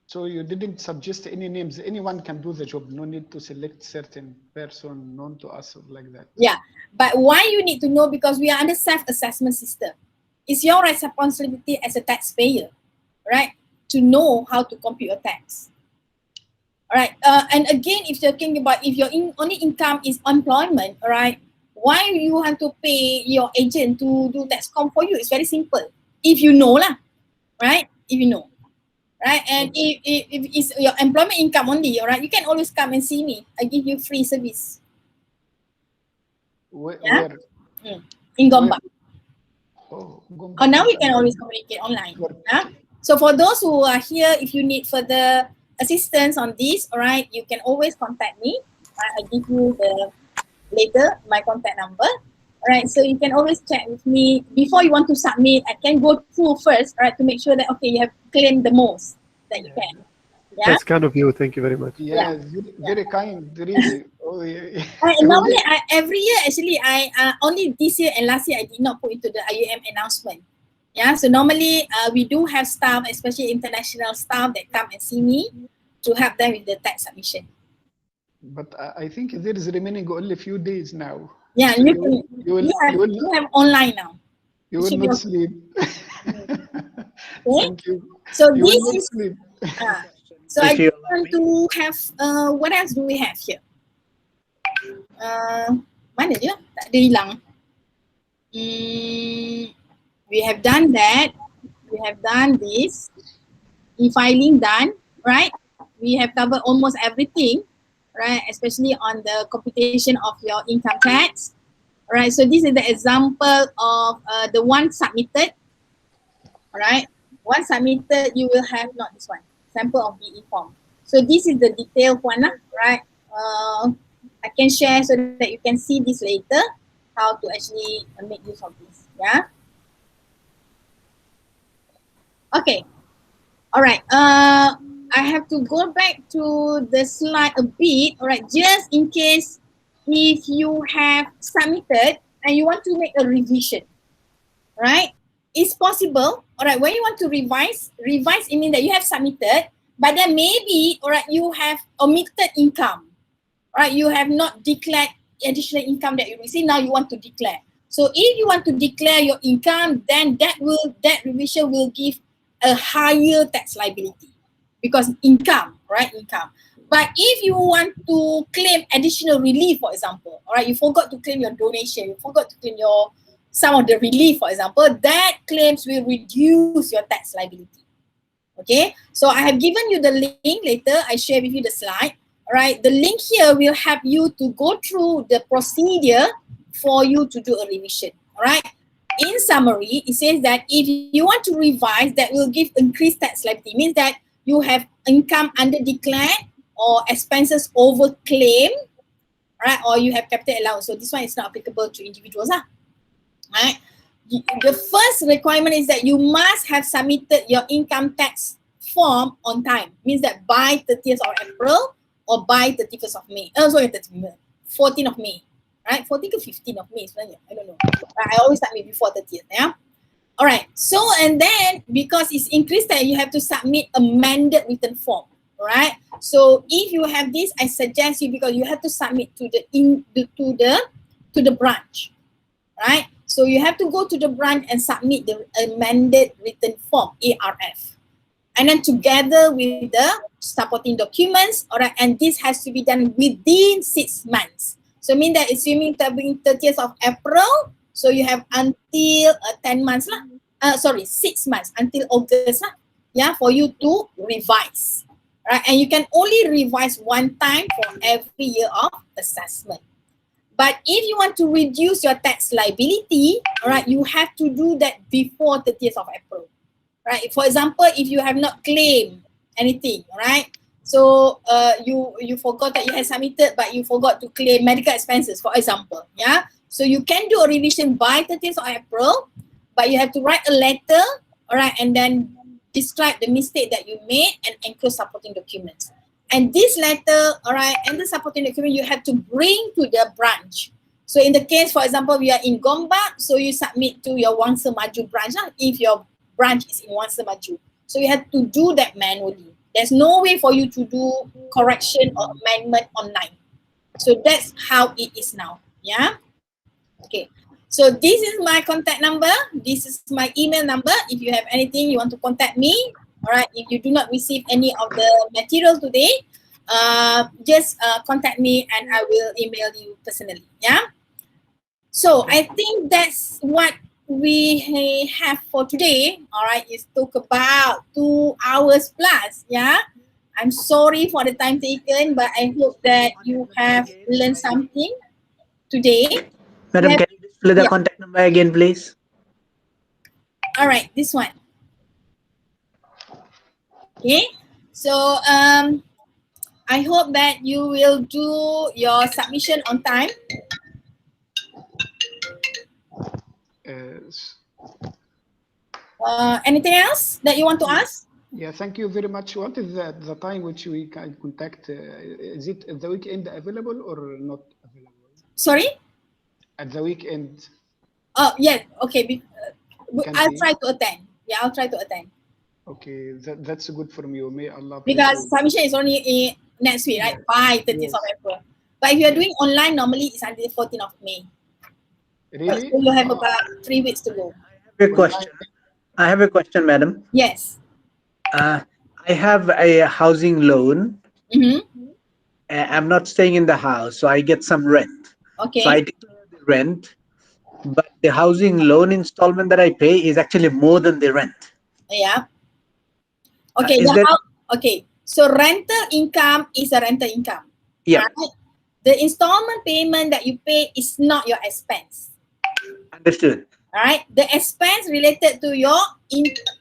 So you didn't suggest any names. Anyone can do the job. No need to select certain person known to us or like that. Yeah, but why you need to know? Because we are under self-assessment system. It's your responsibility as a taxpayer, right, to know how to compute your tax. All right, and again, if you're thinking about if your only income is employment, all right, why you have to pay your agent to do tax com for you? It's very simple. If you know lah, right? If you know. Right, and if it's your employment income only, all right, you can always come and see me. I give you free service. Where? In Gombak. Oh, Oh, now we can always communicate online. So for those who are here, if you need further assistance on this, all right, you can always contact me. I give you later my contact number. All right, so you can always check with me before you want to submit. I can go through first, right, to make sure that okay, you have claimed the most that you can. Yeah. That's kind of you. Thank you very much. Yeah, very kind, really. Oh, yeah. Normally, every year actually, I only this year and last year I did not put into the IUM announcement. Yeah, so normally we do have staff, especially international staff, that come and see me to help them with the tax submission. But I think there is remaining only a few days now. Yeah, so you have online now. You will not sleep. Okay? Thank you. So you this will not is. sleep. So I want to have. What else do we have here? Mana dia? Tak ada hilang. We have done that. We have done this. eFILING done, right? We have covered almost everything, right? Especially on the computation of your income tax. All right, so this is the example of the one submitted. All right, one submitted, you will have, not this one, sample of BE form. So this is the detailed one, right? I can share so that you can see this later, how to actually make use of this, yeah? Okay, all right. I have to go back to the slide a bit, all right, just in case if you have submitted and you want to make a revision, right? It's possible, all right, when you want to revise it means that you have submitted, but then maybe, all right, you have omitted income, all right, you have not declared additional income that you receive, now you want to declare. So if you want to declare your income, then that revision will give a higher tax liability because income, right, income. But if you want to claim additional relief, for example, all right, you forgot to claim your donation, you forgot to claim some of the relief, for example, that claims will reduce your tax liability. Okay, so I have given you the link later. I share with you the slide. All right, the link here will help you to go through the procedure for you to do a revision. All right. In summary, it says that if you want to revise, that will give increased tax liability. Means that you have income under declared or expenses over claim, right? Or you have capital allowance. So this one is not applicable to individuals, right? The first requirement is that you must have submitted your income tax form on time. Means that by 30th of April or by 31st of May. Sorry, 14th of May. Right? 14th or 15th of May, I don't know. I always submit before 30th, yeah? All right, so and then because it's increased that you have to submit amended written form, all right? So if you have this, I suggest you, because you have to submit to the branch, right? So you have to go to the branch and submit the amended written form, ARF. And then together with the supporting documents, all right, and this has to be done within 6 months. So mean that assuming 30th of April, so you have until 10 months lah. 6 months until August lah, yeah, for you to revise, right? And you can only revise one time for every year of assessment. But if you want to reduce your tax liability, all right, you have to do that before 30th of April, right? For example, if you have not claimed anything, right? So you forgot that you had submitted, but you forgot to claim medical expenses, for example, yeah? So you can do a revision by 30th of April, but you have to write a letter, all right, and then describe the mistake that you made and enclose supporting documents. And this letter, all right, and the supporting document you have to bring to the branch. So in the case, for example, we are in Gombak, so you submit to your Wangsa Maju branch if your branch is in Wangsa Maju. So you have to do that manually. There's no way for you to do correction or amendment online. So that's how it is now. Yeah. Okay. So this is my contact number. This is my email number. If you have anything you want to contact me, all right. If you do not receive any of the material today, just contact me and I will email you personally. Yeah. So I think that's what we have for today. All right, it's took about 2 hours plus. Yeah, I'm sorry for the time taken, but I hope that you have learned something today. Madam, can you display the contact number again, please? All right, this one. Okay, so I hope that you will do your submission on time. Anything else that you want to ask? Yeah, thank you very much. What is the time which we can contact? Is it at the weekend available or not available? Sorry? At the weekend. Oh, yeah, okay. I'll try to attend. Yeah, I'll try to attend. Okay, that's good from you. May Allah bless Because you. submission is only next week, right? By 30th of April. But if you're doing online, normally it's until 14th of May. Really? So you have about 3 weeks to go. I have a question, madam. Yes. I have a housing loan. I'm not staying in the house, so I get some rent. Okay. So I declare the rent, but the housing loan installment that I pay is actually more than the rent. Yeah. Okay. Okay. So rental income is a rental income. Yeah. Right? The installment payment that you pay is not your expense. Understood. All right. The expense related to your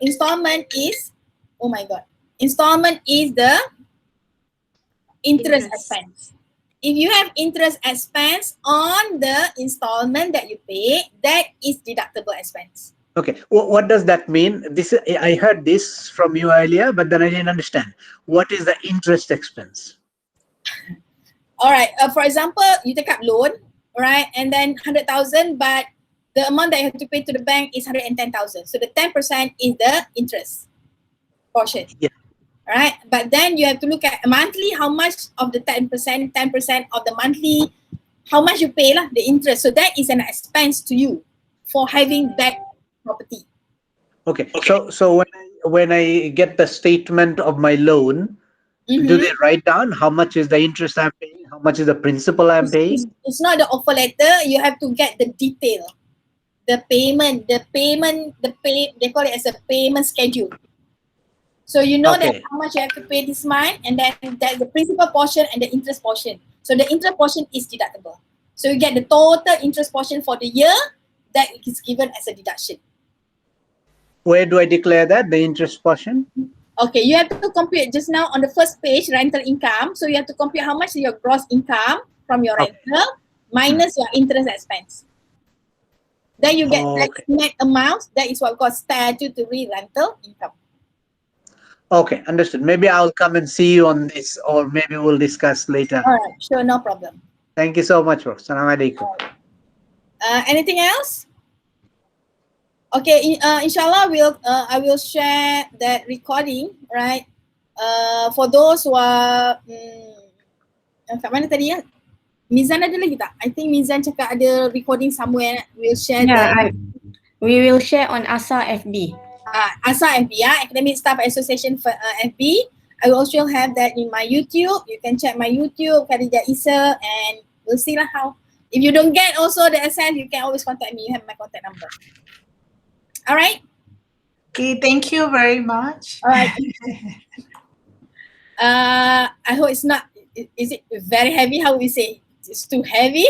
installment is, oh my God, installment is the interest expense. If you have interest expense on the installment that you pay, that is deductible expense. Okay. What does that mean? I heard this from you earlier, but then I didn't understand. What is the interest expense? All right. For example, you take up loan, right, and then 100,000, but the amount that you have to pay to the bank is 110,000. So the 10% is the interest portion. Yeah. Right. But then you have to look at monthly, how much of the 10% of the monthly, how much you pay the interest. So that is an expense to you for having that property. Okay. So when I get the statement of my loan, do they write down how much is the interest I'm paying, how much is the principal I'm paying? It's not the offer letter. You have to get the detail, the payment, they call it as a payment schedule. So you know that how much you have to pay this month, and then there's the principal portion and the interest portion. So the interest portion is deductible. So you get the total interest portion for the year that is given as a deduction. Where do I declare that, the interest portion? Okay, you have to compute just now on the first page, rental income. So you have to compute how much is your gross income from your rental minus your interest expense. Then you get that net amount. That is what we call statutory rental income. Okay, understood. Maybe I'll come and see you on this, or maybe we'll discuss later. All right, sure, no problem. Thank you so much, bro. Assalamu alaikum. Anything else? Okay, inshallah, I will share that recording, right? For those who are, kat mana tadi ya? Mizan ada lagi tak? I think Mizan cakap ada recording somewhere. We'll share we will share on ASA FB. ASA FB, Academic Staff Association for FB. I will also have that in my YouTube. You can check my YouTube, Khadijah Isa, and we'll see how. If you don't get also the access, you can always contact me. You have my contact number. All right. Okay, thank you very much. All right. I hope it's not. Is it very heavy? How we say? It's too heavy.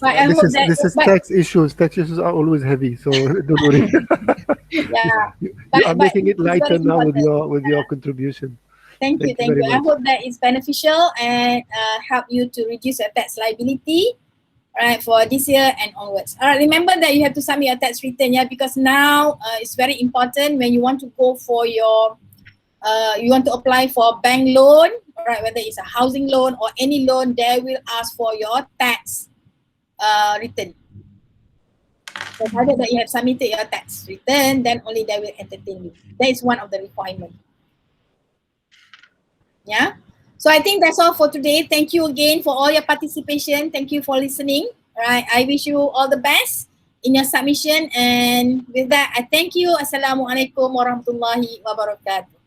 But I hope this is tax issues. Tax issues are always heavy, so don't worry. Yeah. You are making it lighter now with your contribution. Thank you. I hope that it's beneficial and help you to reduce your tax liability, right, for this year and onwards. All right, remember that you have to submit your tax return, because now it's very important when you want to go for your, you want to apply for a bank loan, right, whether it's a housing loan or any loan, they will ask for your tax return. Provided that you have submitted your tax return, then only they will entertain you. That is one of the requirements. Yeah. So I think that's all for today. Thank you again for all your participation. Thank you for listening. Right. I wish you all the best in your submission. And with that, I thank you. Assalamualaikum warahmatullahi wabarakatuh.